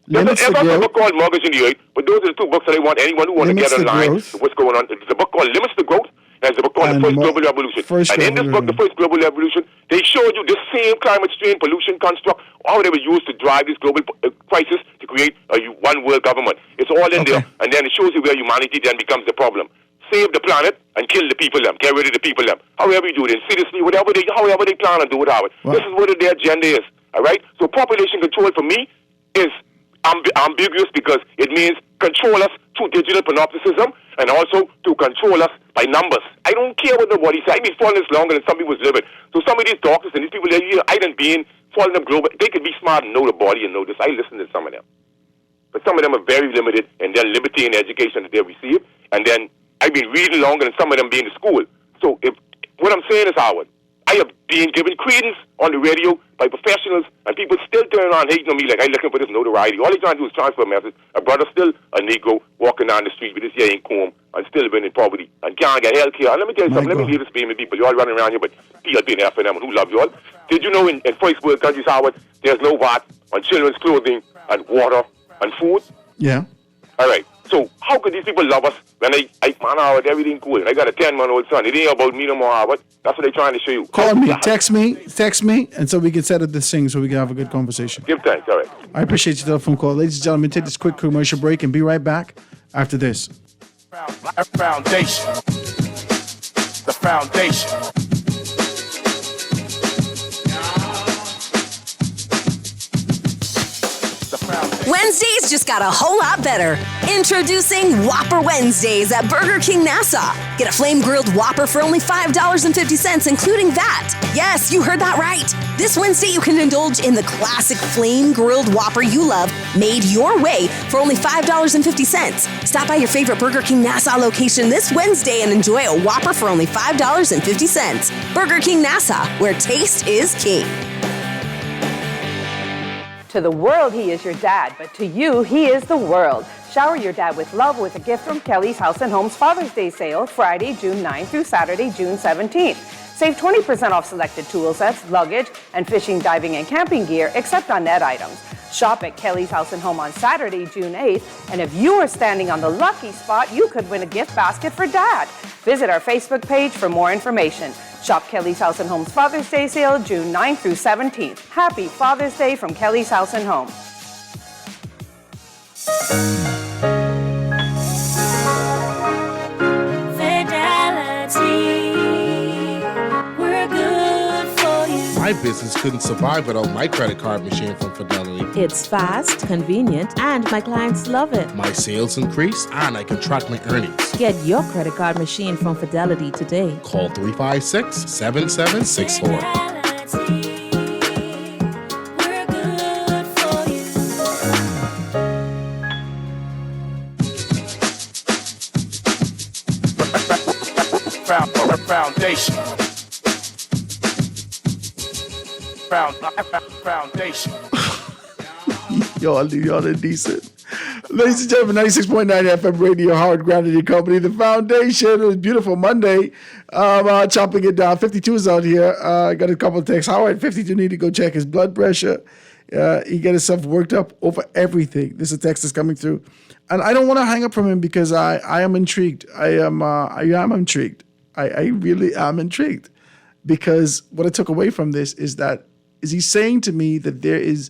E: Limits to
S: There's a
E: Growth.
S: book called Mortgaging the Earth, but those are the two books that I want anyone who wants to get online to what's going on. There's a book called Limits to Growth, and there's a book called The First Global Revolution. And in this book, The First Global Revolution, they showed you this same climate strain, pollution construct, how they were used to drive this global crisis to create a one world government. It's all in there, and then it shows you where humanity then becomes the problem. Save the planet and kill the people them. Get rid of the people them. However you do it, insidiously, however they plan on do it, Howard. This is what their agenda is. All right? So population control for me is ambiguous because it means control us through digital panopticism and also to control us by numbers. I don't care what nobody says. I've been following this longer than some people was living. So some of these doctors and these people that you I done been following them global. They could be smart and know the body and know this. I listen to some of them. But some of them are very limited in their liberty and education that they receive. And then I've been reading longer than some of them being in school. So if what I'm saying is, Howard, I have been given credence on the radio by professionals, and people still turn around hating on me like I'm looking for this notoriety. All they trying to do is transfer a message. A brother still a Negro walking down the street with his hair in comb and still living in poverty and can't get health care. And let me tell you something. Let me leave this being with people. You all running around here, but people being there for them and who love you all. Did you know in first world countries, Howard, there's no VAT on children's clothing and water and food?
E: Yeah.
S: All right. So how could these people love us when Howard, everything cool. And I got a 10-month-old son. It ain't about me no more, Howard. That's what they're trying to show you.
E: Call me, text me, and so we can set up this thing so we can have a good conversation.
S: Give thanks, all right.
E: I appreciate your telephone call. Ladies and gentlemen, take this quick commercial break and be right back after this.
C: Foundation. The foundation.
T: Wednesdays just got a whole lot better. Introducing Whopper Wednesdays at Burger King Nassau. Get a flame-grilled Whopper for only $5.50, including that. Yes, you heard that right. This Wednesday, you can indulge in the classic flame-grilled Whopper you love, made your way for only $5.50. Stop by your favorite Burger King Nassau location this Wednesday and enjoy a Whopper for only $5.50. Burger King Nassau, where taste is king.
I: To the world, he is your dad, but to you, he is the world. Shower your dad with love with a gift from Kelly's House and Home's Father's Day sale, Friday, June 9th through Saturday, June 17th. Save 20% off selected tool sets, luggage, and fishing, diving, and camping gear, except on net items. Shop at Kelly's House and Home on Saturday, June 8th, and if you are standing on the lucky spot, you could win a gift basket for Dad. Visit our Facebook page for more information. Shop Kelly's House and Home's Father's Day sale, June 9th through 17th. Happy Father's Day from Kelly's House and Home.
U: My business couldn't survive without my credit card machine from Fidelity.
D: It's fast, convenient, and my clients love it.
U: My sales increase, and I can track my earnings.
D: Get your credit card machine from Fidelity today.
U: Call 356-7764.
C: Foundation. Foundation.
E: Y'all indecent. Ladies and gentlemen, 96.9 FM radio, Howard Grant and your company, The Foundation. It was a beautiful Monday. Chopping it down. 52 is out here. I got a couple of texts. Howard, 52 need to go check his blood pressure. He got himself worked up over everything. This is a text that's coming through. And I don't want to hang up from him because I am intrigued. I am intrigued. I really am intrigued. Because what I took away from this is he's saying to me that there is,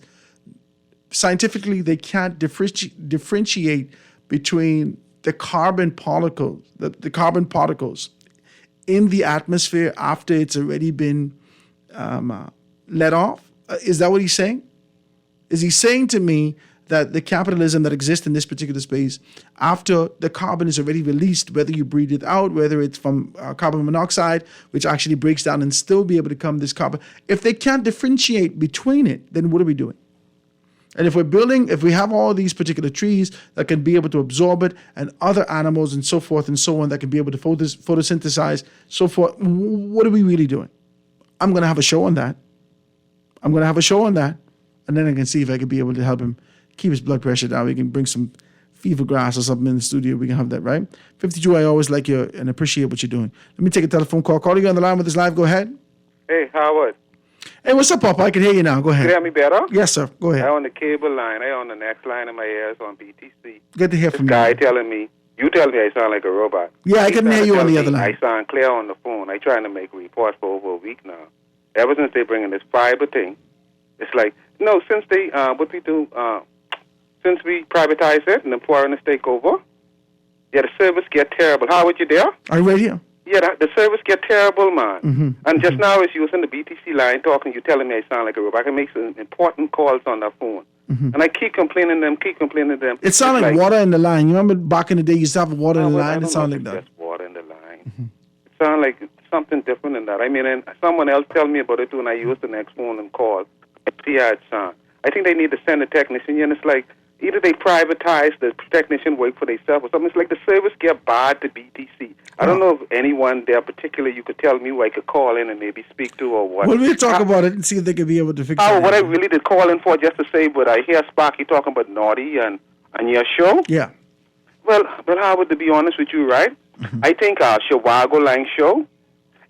E: scientifically, they can't differentiate between the carbon particles, the carbon particles in the atmosphere after it's already been let off. Is that what he's saying? Is he saying to me that the capitalism that exists in this particular space, after the carbon is already released, whether you breathe it out, whether it's from carbon monoxide, which actually breaks down and still be able to come this carbon, if they can't differentiate between it, then what are we doing? And if we have all these particular trees that can be able to absorb it, and other animals and so forth and so on that can be able to photosynthesize, so forth, what are we really doing? I'm going to have a show on that. and then I can see if I could be able to help him keep his blood pressure down. We can bring some fever grass or something in the studio. We can have that, right? 52, I always like you and appreciate what you're doing. Let me take a telephone call. Calling you on the line with us live. Go ahead.
F: Hey, Howard.
E: Hey, what's up, Papa? I can hear you now. Go ahead.
F: You hear me better?
E: Yes, sir. Go ahead.
F: I on the cable line. I on the next line in my ears on BTC.
E: Good to hear from you.
F: Guy telling me, you tell me I sound like a robot.
E: Yeah, I can hear you on the other line.
F: I sound clear on the phone. I trying to make reports for over a week now. Ever since they bringing this fiber thing, it's like, no, since they, since we privatize it and the foreigners take over, yeah, the service get terrible. Howard, you there?
E: Are you right here?
F: Yeah, the service get terrible, man.
E: Mm-hmm.
F: And just now, as you was in the BTC line talking, you telling me I sound like a robot. I can make some important calls on that phone.
E: Mm-hmm.
F: And I keep complaining to them,
E: It sounded like water in the line. You remember back in the day, you used to have water in the line? It sounded like that.
F: Just water in the line. Mm-hmm. It sounded like something different than that. I mean, and someone else tell me about it too, and I used the next phone and called. See how it sound. I think they need to send a technician, and it's like, either they privatize the technician work for themselves or something. It's like the service get bad to BTC. I don't know if anyone there particular you could tell me who I could call in and maybe speak to or what.
E: Well, we'll talk about it and see if they could be able to fix it.
F: What I really did call in for just to say, but I hear Sparky talking about Naughty and your show.
E: Yeah.
F: Well, Howard, to be honest with you, right? Mm-hmm. I think our Chihuahua Line show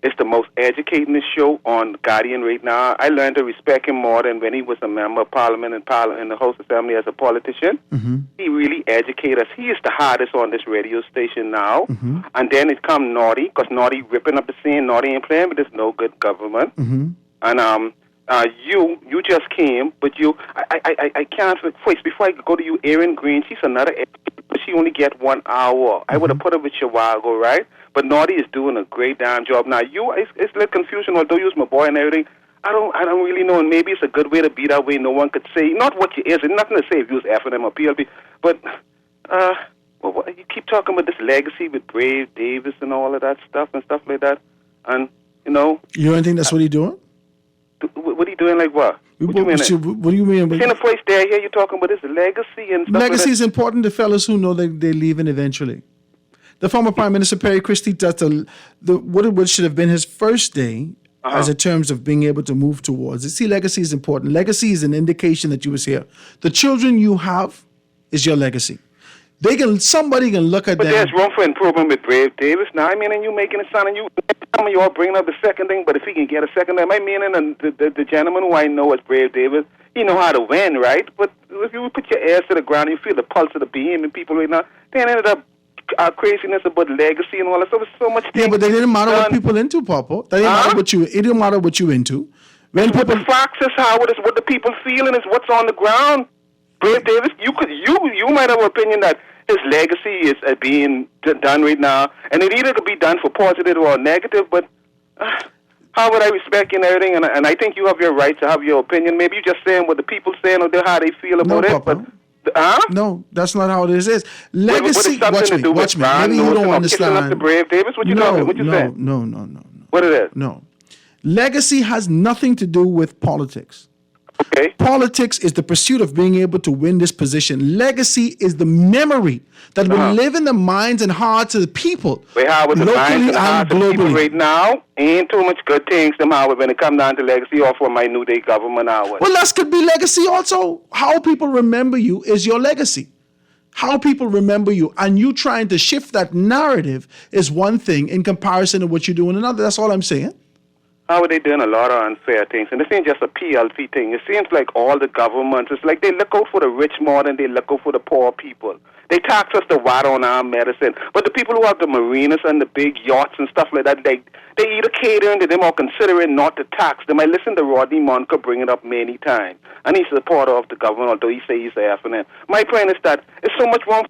F: is the most educating show on Guardian right now. I learned to respect him more than when he was a member of Parliament in the House Assembly as a politician.
E: Mm-hmm.
F: He really educated us. He is the hardest on this radio station now.
E: Mm-hmm.
F: And then it come Naughty, because Naughty ripping up the scene. Naughty ain't playing, but there's no good government.
E: Mm-hmm.
F: And you just came, but I can't first before I go to you. Erin Green, she's another, but she only get 1 hour. I would have put her with Chihuahua, right? But Naughty is doing a great damn job. Now it's a little confusion. Although you're my boy and everything, I don't really know. And maybe it's a good way to be that way. No one could say not what you is. And nothing to say if you was F&M or PLP. But you keep talking about this legacy with Brave Davis and all of that stuff and stuff like that. And
E: you don't think that's what he's doing?
F: What are you doing? Like what? What do you mean?
E: What do you mean?
F: In the first day here, you're talking about his legacy and stuff.
E: Legacy
F: like
E: is important to fellas who know that they're leaving eventually. The former Prime Minister Perry Christie, what should have been his first day as in terms of being able to move towards it. See, legacy is important. Legacy is an indication that you was here. The children you have is your legacy. Somebody can look at
F: but
E: them.
F: But there's room for improvement with Brave Davis. Now, I mean, and you making it sound, and you all bringing up the second thing, but if he can get a second time, I mean, and the gentleman who I know as Brave Davis, he know how to win, right? But if you put your ears to the ground, you feel the pulse of the beam, and people right now, they ended up craziness about legacy and all that. So there's so much.
E: Yeah, but they didn't matter what people into, Papa. They didn't matter what it didn't matter what you into.
F: When people, the facts is how it is, what the people feeling is what's on the ground. Brave Davis, you might have an opinion that his legacy is being done right now, and it either could be done for positive or negative. But how would I respect you and everything? And I think you have your right to have your opinion. Maybe you're just saying what the people saying or how they feel about it.
E: Papa. But no, that's not how it is. Legacy. Watch me. Maybe you don't understand.
F: Up to Brave Davis, what you talking? What you saying?
E: No.
F: What it is?
E: No. Legacy has nothing to do with politics.
F: Okay.
E: Politics is the pursuit of being able to win this position. Legacy is the memory that will live in the minds and hearts of the people.
F: With the minds and hearts of people right now, ain't too much good things when it comes down to legacy or for my New Day government now.
E: Well, that could be legacy also. How people remember you is your legacy. How people remember you, and you trying to shift that narrative is one thing in comparison to what you're doing another. That's all I'm saying.
F: How are they doing a lot of unfair things? And this ain't just a PLP thing. It seems like all the governments, it's like they look out for the rich more than they look out for the poor people. They tax us the water on our medicine. But the people who have the marinas and the big yachts and stuff like that, they either catering to them or considering not to tax them. I listened to Rodney Monker bring it up many times. And he's a supporter of the government, although he say he's a F&N. My point is that there's so much wrong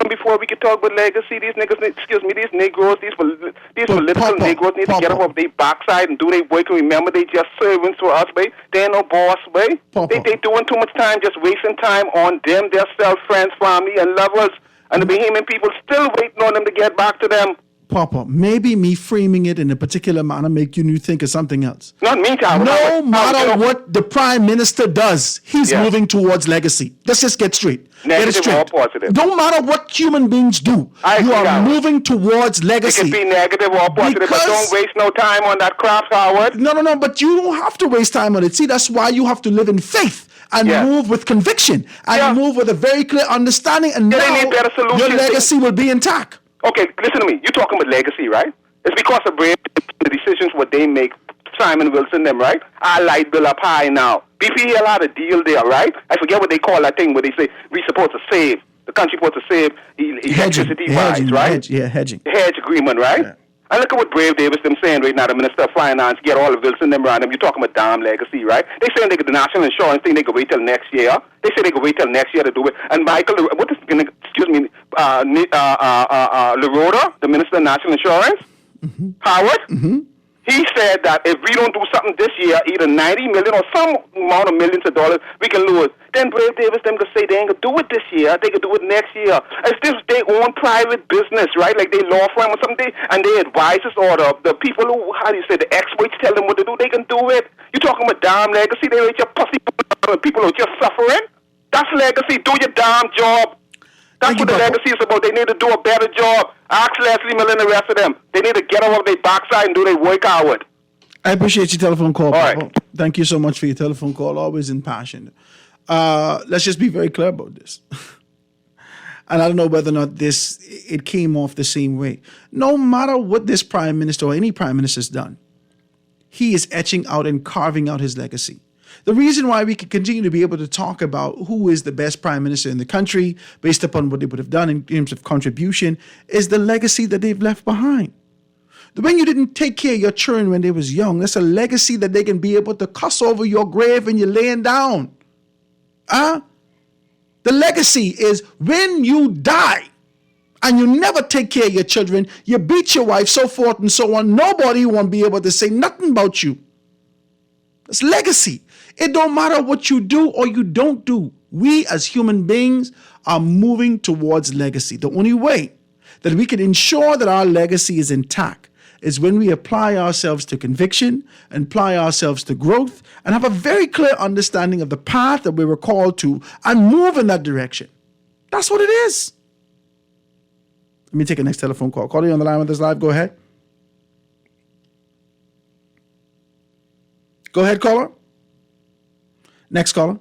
F: before we can talk about legacy. These niggas, these Negroes, these political Negroes need to get up off their backside and do their work and remember they just servants for us, babe. They ain't no boss, babe. They doing too much time, just wasting time on them, their self, friends, family, and lovers. And the Bahamian people still waiting on them to get back to them.
E: Papa, maybe me framing it in a particular manner make you think of something else.
F: Not me, Howard.
E: No matter what the Prime Minister does, he's moving towards legacy. Let's just get straight.
F: Negative or positive.
E: Don't matter what human beings do. You are moving towards legacy.
F: It can be negative or positive, but don't waste no time on that crap, Howard.
E: No, but you don't have to waste time on it. See, that's why you have to live in faith and
F: Yeah.
E: move with conviction and move with a very clear understanding, and
F: Yeah,
E: now
F: they need better solutions.
E: your legacy will be intact.
F: Okay, listen to me. You're talking about legacy, right? It's because of Brave, the decisions what they make, Simon Wilson them, right? Our light bill up high now. BPL had a deal there, right? I forget what they call that thing where they say we supposed to save. The country supposed to save electricity price, right?
E: Hedging.
F: The hedge agreement, right? Yeah. And look at what Brave Davis them saying right now, the Minister of Finance, get all the Wilson them around them. You're talking about damn legacy, right? They saying they could, the national insurance thing, they could wait till next year. They say they could wait till next year to do it. And Michael, what is, excuse me, LaRota, the Minister of National Insurance, Howard, he said that if we don't do something this year, either 90 million or some amount of millions of dollars, we can lose. Then Brave Davis them could say they ain't gonna do it this year, they could do it next year. It's this their own private business, right? Like they law firm or something, and they advisors or the people who, how do you say, the experts tell them what to do, they can do it. You talking about damn legacy, they rate your pussy people who are just suffering? That's legacy, do your damn job. That's what the legacy is about. They need to do a better job. Ask Leslie Miller and the rest of them. They need to get off their backside and do their work, Howard.
E: I appreciate your telephone call,
F: All
E: Papa. Thank you so much for your telephone call. Always impassioned. Let's just be very clear about this. And I don't know whether or not it came off the same way. No matter what this prime minister or any prime minister has done, he is etching out and carving out his legacy. The reason why we can continue to be able to talk about who is the best prime minister in the country based upon what they would have done in terms of contribution is the legacy that they've left behind. When you didn't take care of your children when they was young, that's a legacy that they can be able to cuss over your grave when you're laying down. The legacy is when you die and you never take care of your children, you beat your wife, so forth and so on, nobody won't be able to say nothing about you. It's legacy. It don't matter what you do or you don't do. We as human beings are moving towards legacy. The only way that we can ensure that our legacy is intact is when we apply ourselves to conviction and apply ourselves to growth and have a very clear understanding of the path that we were called to and move in that direction. That's what it is. Let me take a next telephone call. Caller, you on the line with us live. Go ahead. Go ahead, caller. Next caller.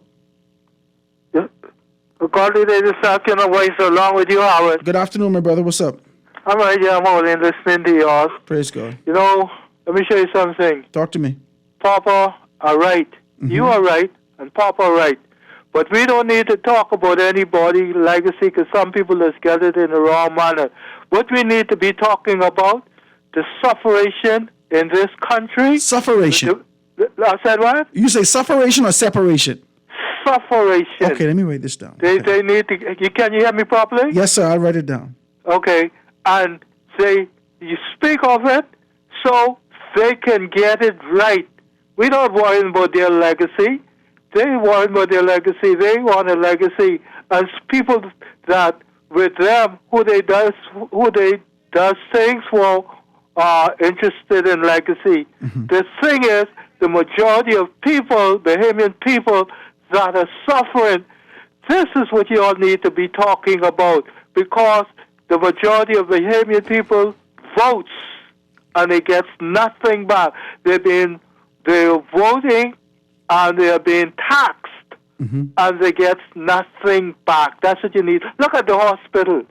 G: Caller, they just talking away so long with you, Howard.
E: Good afternoon, my brother. What's up?
G: I'm right here. I'm only listening to yours.
E: Praise God.
G: You know, let me show you something.
E: Talk to me.
G: Papa are right. You are right, and Papa are right. But we don't need to talk about anybody legacy because some people just get it in the wrong manner. What we need to be talking about, the sufferation in this country.
E: Sufferation.
G: I said what?
E: You say sufferation or separation?
G: Sufferation.
E: Okay, let me write this down.
G: They need to. Can you hear me properly?
E: Yes, sir. I'll write it down.
G: Okay, and you speak of it so they can get it right. We don't worry about their legacy. They worry about their legacy. They want a legacy as people that with them who they does things for are interested in legacy. The thing is, the majority of people, Bahamian people that are suffering, this is what you all need to be talking about because the majority of Bahamian people votes and they get nothing back. They're voting and they're being taxed and they get nothing back. That's what you need. Look at the hospital.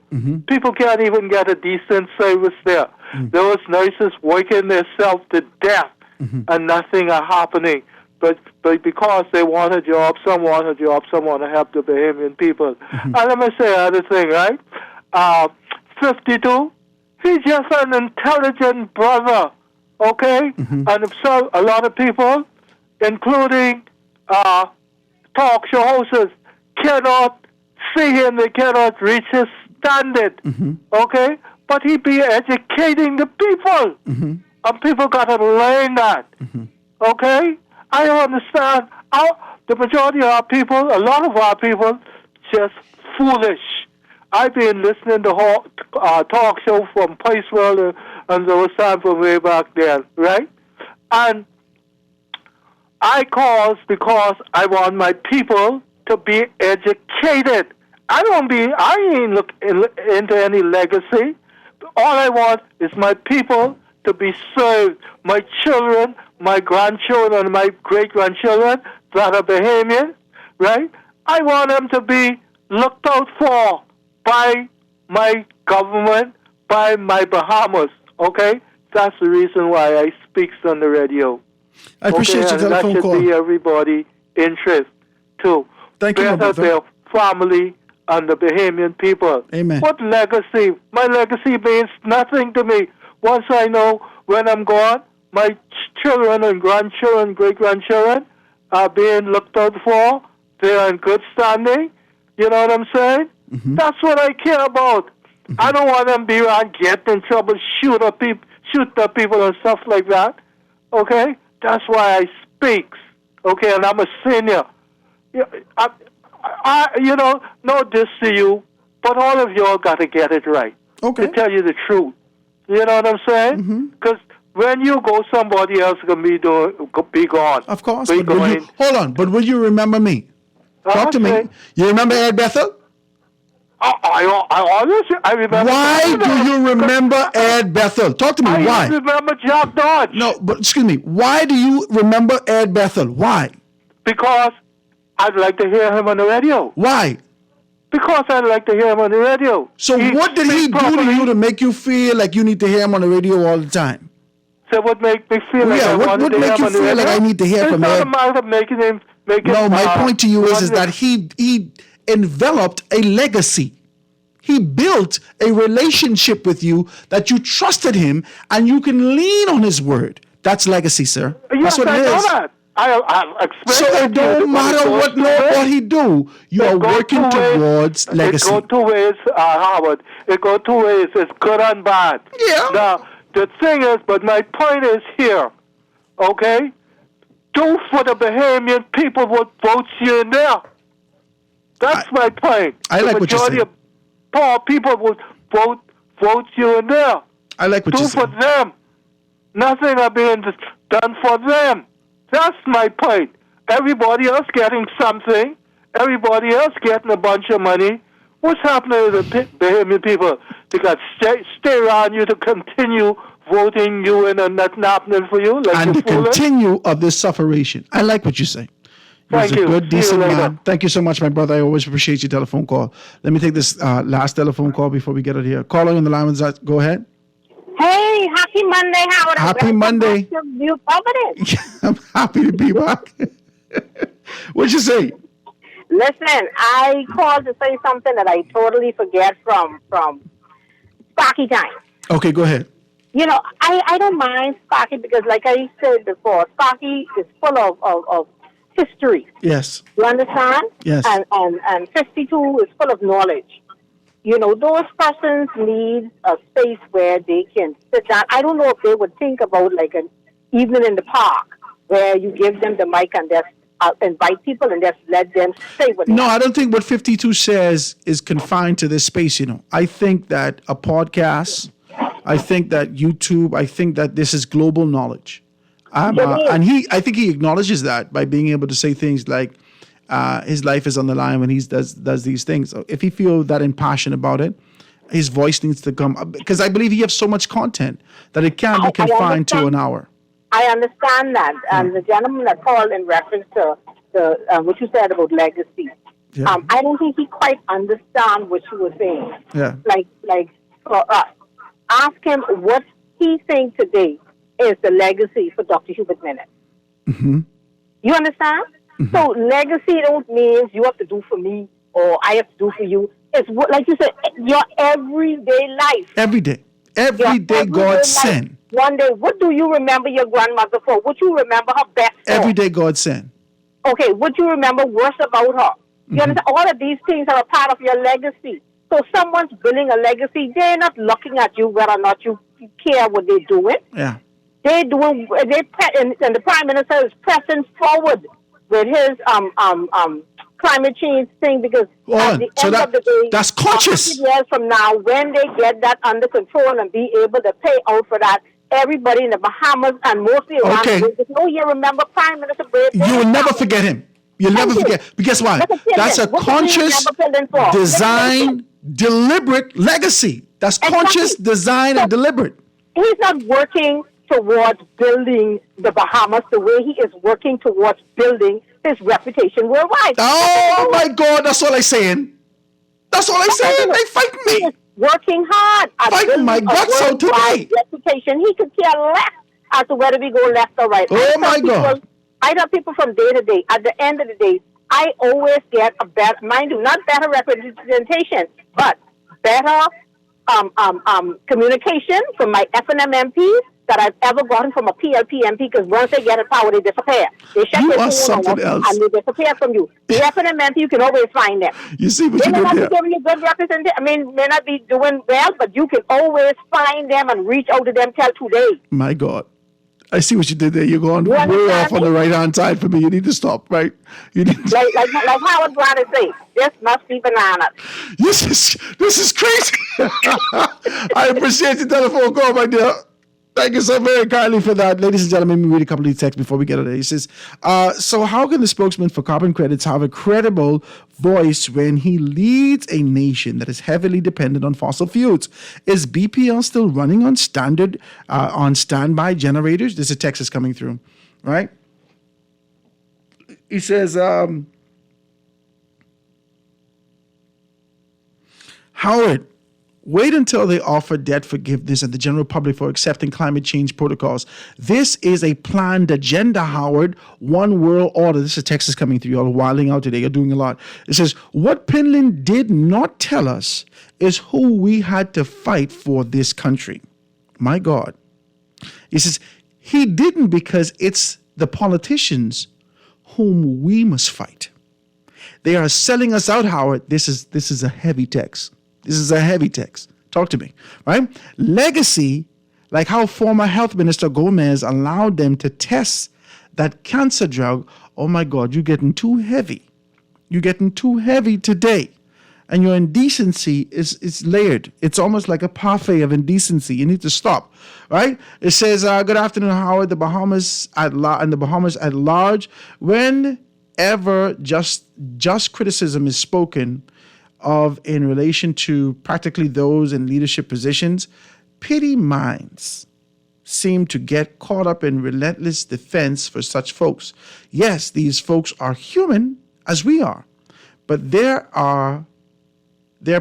G: People can't even get a decent service there. Those nurses working themselves to death and nothing are happening. But because they want a job, some want a job, some want to help the Bahamian people. And let me say another thing, right? 52, he's just an intelligent brother, okay? And so a lot of people, including talk show hosts, cannot see him, they cannot reach his standard, okay? But he be educating the people, and people got to learn that, okay? I understand the majority of our people, a lot of our people, just foolish. I've been listening to talk show from Place World and those time from way back then, right? And I cause because I want my people to be educated. I ain't look into any legacy. All I want is my people to be served. My children, my grandchildren, my great-grandchildren that are Bahamian, right? I want them to be looked out for by my government, by my Bahamas, okay? That's the reason why I speak on the radio.
E: I appreciate your telephone
G: call. That should
E: call.
G: be everybody's interest, too.
E: Thank you, my
G: Better
E: brother.
G: their family and the Bahamian people.
E: Amen.
G: What legacy? My legacy means nothing to me. Once I know when I'm gone, my children and grandchildren, great-grandchildren are being looked out for. They're in good standing. You know what I'm saying?
E: Mm-hmm.
G: That's what I care about. I don't want them to be around, get in trouble, shoot up people and stuff like that. Okay? That's why I speak. Okay, and I'm a senior. No diss to you, but all of y'all got to get it right.
E: Okay.
G: To tell you the truth. You know what I'm saying? Because when you go, somebody else can be gone.
E: Of course.
G: Be
E: But will you,
G: going.
E: hold on. But will you remember me? Talk to me. You remember Ed Bethel?
G: I remember.
E: Why do you remember Ed Bethel? Talk to me. Why?
G: I remember Jack Dodge.
E: No, but excuse me. Why do you remember Ed Bethel? Why?
G: Because I'd like to hear him on the radio.
E: Why?
G: Because I'd like to hear him on the radio.
E: So what did he do to you to make you feel like you need to hear him on the radio all the time?
G: So what make me feel like I
E: what
G: wanted to
E: make
G: hear him
E: you
G: on the
E: feel like
G: radio?
E: I need to hear
G: It's
E: from
G: not
E: Ed?
G: a matter of making him.
E: No, my point to you is that he enveloped a legacy. He built a relationship with you that you trusted him and you can lean on his word. That's legacy, sir.
G: Yes,
E: That's what
G: I
E: it
G: know
E: is.
G: that. I explained
E: So
G: that
E: it
G: to you.
E: don't matter what he do. You are working towards legacy.
G: It go two ways, Howard. It go two ways. It's good and bad.
E: Yeah.
G: Now, the thing is, but my point is here, okay? Do for the Bahamian people what votes you in there. That's my point.
E: I like what you're
G: majority
E: saying.
G: of poor people would vote you in there.
E: I like what
G: Do
E: you're
G: for
E: saying.
G: them. Nothing are being done for them. That's my point. Everybody else getting something. Everybody else getting a bunch of money. What's happening to the Bahamian people? They got stay around you to continue voting you in and nothing happening for you. Like
E: And the
G: you're foolish.
E: continue of this sufferation. I like what you say. You're
G: Thank
E: a
G: you.
E: good,
G: See you
E: decent
G: later.
E: man. Thank you so much, my brother. I always appreciate your telephone call. Let me take this last telephone call before we get out of here. Caller on the line with us. Go ahead.
A: Hey, happy Monday, Howard.
E: Happy Monday.
A: To New Providence.
E: I'm happy to be back. What'd you say?
A: Listen, I called to say something that I totally forget from Sparky time.
E: Okay, go ahead.
A: You know, I don't mind Sparky because, like I said before, Sparky is full of history.
E: Yes.
A: You understand?
E: Yes.
A: And 52 is full of knowledge. You know, those persons need a space where they can sit down. I don't know if they would think about like an evening in the park where you give them the mic and just invite people and just let them say what they
E: No,
A: want.
E: I don't think what 52 says is confined to this space, you know. I think that a podcast, I think that YouTube, I think that this is global knowledge. And I think he acknowledges that by being able to say things like his life is on the line when he does these things. So if he feels that impassioned about it, his voice needs to come up because I believe he has so much content that it can't be confined to an hour.
A: I understand that. The gentleman that called in reference to the what you said about legacy,
E: Yeah.
A: I don't think he quite understand what you were saying.
E: Yeah.
A: Like for us, ask him what he thinks today is the legacy for Dr. Hubert Minnis.
E: Mm-hmm.
A: You understand? So legacy don't mean you have to do for me or I have to do for you. It's what, like you said, your everyday life.
E: Every day. Every
A: Your
E: day
A: everyday
E: God
A: life.
E: sent.
A: One day, what do you remember your grandmother for? What you remember her best for?
E: Every day God sent.
A: Okay, what you remember worse about her? You understand? All of these things are a part of your legacy. So someone's building a legacy. They're not looking at you whether or not you care what they're doing.
E: Yeah.
A: And the Prime Minister is pressing forward with his climate change thing because at the end of the day,
E: that's conscious.
A: 100 years from now, when they get that under control and be able to pay out for that, everybody in the Bahamas and mostly around
E: Okay.
A: the world, oh, you remember Prime Minister Brad?
E: You will never forget him. You'll never forget. But guess what? That's a conscious, design, deliberate legacy. That's conscious, design, and deliberate.
A: He's not working towards building the Bahamas the way he is working towards building his reputation worldwide.
E: Oh my God, that's all I'm saying. That's all I'm saying. They fighting me.
A: He is working hard at
E: Fighting my
A: building
E: guts
A: a
E: out today.
A: worldwide reputation. He could care less as to whether we go left or right.
E: Oh my God.
A: I tell people from day to day, at the end of the day, I always get a better, mind you, not better representation, but better communication from my F&M MPs that I've ever gotten from a PLP MP, because once they get in power, they disappear. They shut
E: You
A: their
E: are
A: phone
E: something
A: off
E: else.
A: and they disappear from you. The F&M MP, you can always find them.
E: You see what
A: They
E: you
A: may
E: did
A: not
E: there?
A: be giving you good representation. I mean, may not be doing well, but you can always find them and reach out to them till today.
E: My God. I see what you did there. You're going
A: You
E: way
A: understand
E: off on
A: me?
E: the right-hand side for me. You need to stop, right? You need to...
A: Like Howard Grant say, this must be bananas.
E: This is crazy. I appreciate the telephone call, my dear. Thank you so very kindly for that. Ladies and gentlemen, let me read a couple of these texts before we get out of there. He says, so how can the spokesman for carbon credits have a credible voice when he leads a nation that is heavily dependent on fossil fuels? Is BPL still running on standby generators? This is a text that's coming through, right? He says, Howard, wait until they offer debt forgiveness and the general public for accepting climate change protocols. This is a planned agenda, Howard. One world order. This is Texas coming through. Y'all are wilding out today. You're doing a lot. It says, what Penland did not tell us is who we had to fight for this country. My God. He says, he didn't because it's the politicians whom we must fight. They are selling us out, Howard. This is a heavy text. This is a heavy text. Talk to me, right? Legacy, like how former Health Minister Gomez allowed them to test that cancer drug. Oh my God, you're getting too heavy. You're getting too heavy today. And your indecency is layered. It's almost like a parfait of indecency. You need to stop, right? It says, good afternoon, Howard. The Bahamas at large. Whenever just criticism is spoken of in relation to practically those in leadership positions, pity minds seem to get caught up in relentless defense for such folks. Yes, these folks are human as we are, but their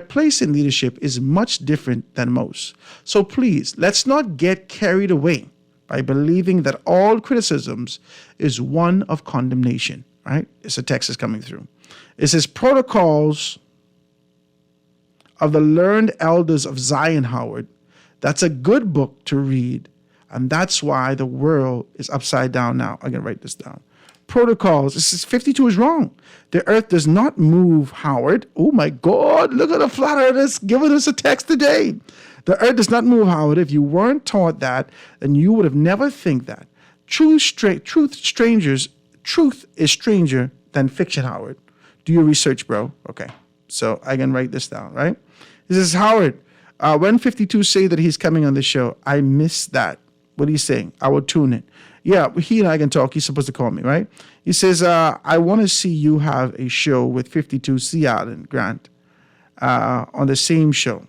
E: place in leadership is much different than most. So please, let's not get carried away by believing that all criticisms is one of condemnation, right? It's a text that's coming through. It says protocols of the learned elders of Zion, Howard. That's a good book to read, and that's why the world is upside down now. I'm going to write this down. Protocols. This is 52 is wrong. The earth does not move, Howard. Oh my God, look at the flat earthers giving us a text today. The earth does not move, Howard. If you weren't taught that, then you would have never think that. Truth is stranger than fiction, Howard. Do your research, bro. Okay. So I can write this down, right? This is Howard. When 52 say that he's coming on the show, I missed that. What are you saying? I will tune in. Yeah, he and I can talk. He's supposed to call me, right? He says, I want to see you have a show with 52 Seattle and Grant on the same show.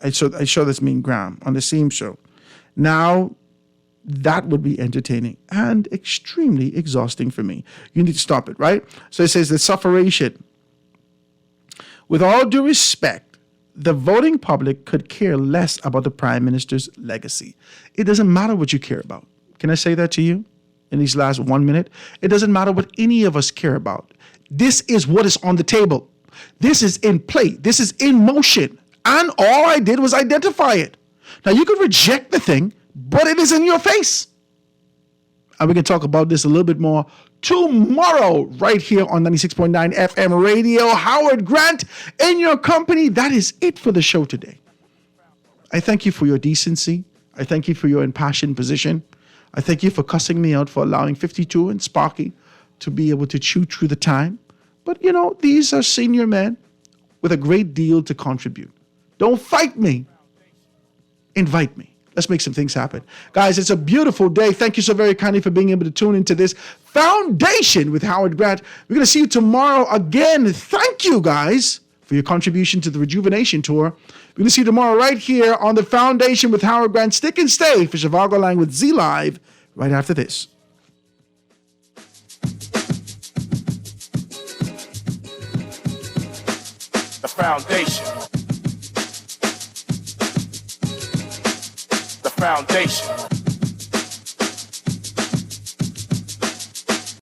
E: I show this mean Graham on the same show. Now, that would be entertaining and extremely exhausting for me. You need to stop it, right? So it says the sufferation. With all due respect, the voting public could care less about the Prime Minister's legacy. It doesn't matter what you care about. Can I say that to you in these last 1 minute? It doesn't matter what any of us care about. This is what is on the table. This is in play. This is in motion. And all I did was identify it. Now, you could reject the thing, but it is in your face. And we can talk about this a little bit more tomorrow right here on 96.9 FM radio. Howard Grant in your company. That is it for the show today. I thank you for your decency. I thank you for your impassioned position. I thank you for cussing me out for allowing 52 and Sparky to be able to chew through the time. But, you know, these are senior men with a great deal to contribute. Don't fight me. Invite me. Let's make some things happen. Guys, it's a beautiful day. Thank you so very kindly for being able to tune into this Foundation with Howard Grant. We're going to see you tomorrow again. Thank you, guys, for your contribution to the Rejuvenation Tour. We're going to see you tomorrow right here on the Foundation with Howard Grant. Stick and stay for Chicago Line with Z Live right after this.
C: foundation. The foundation.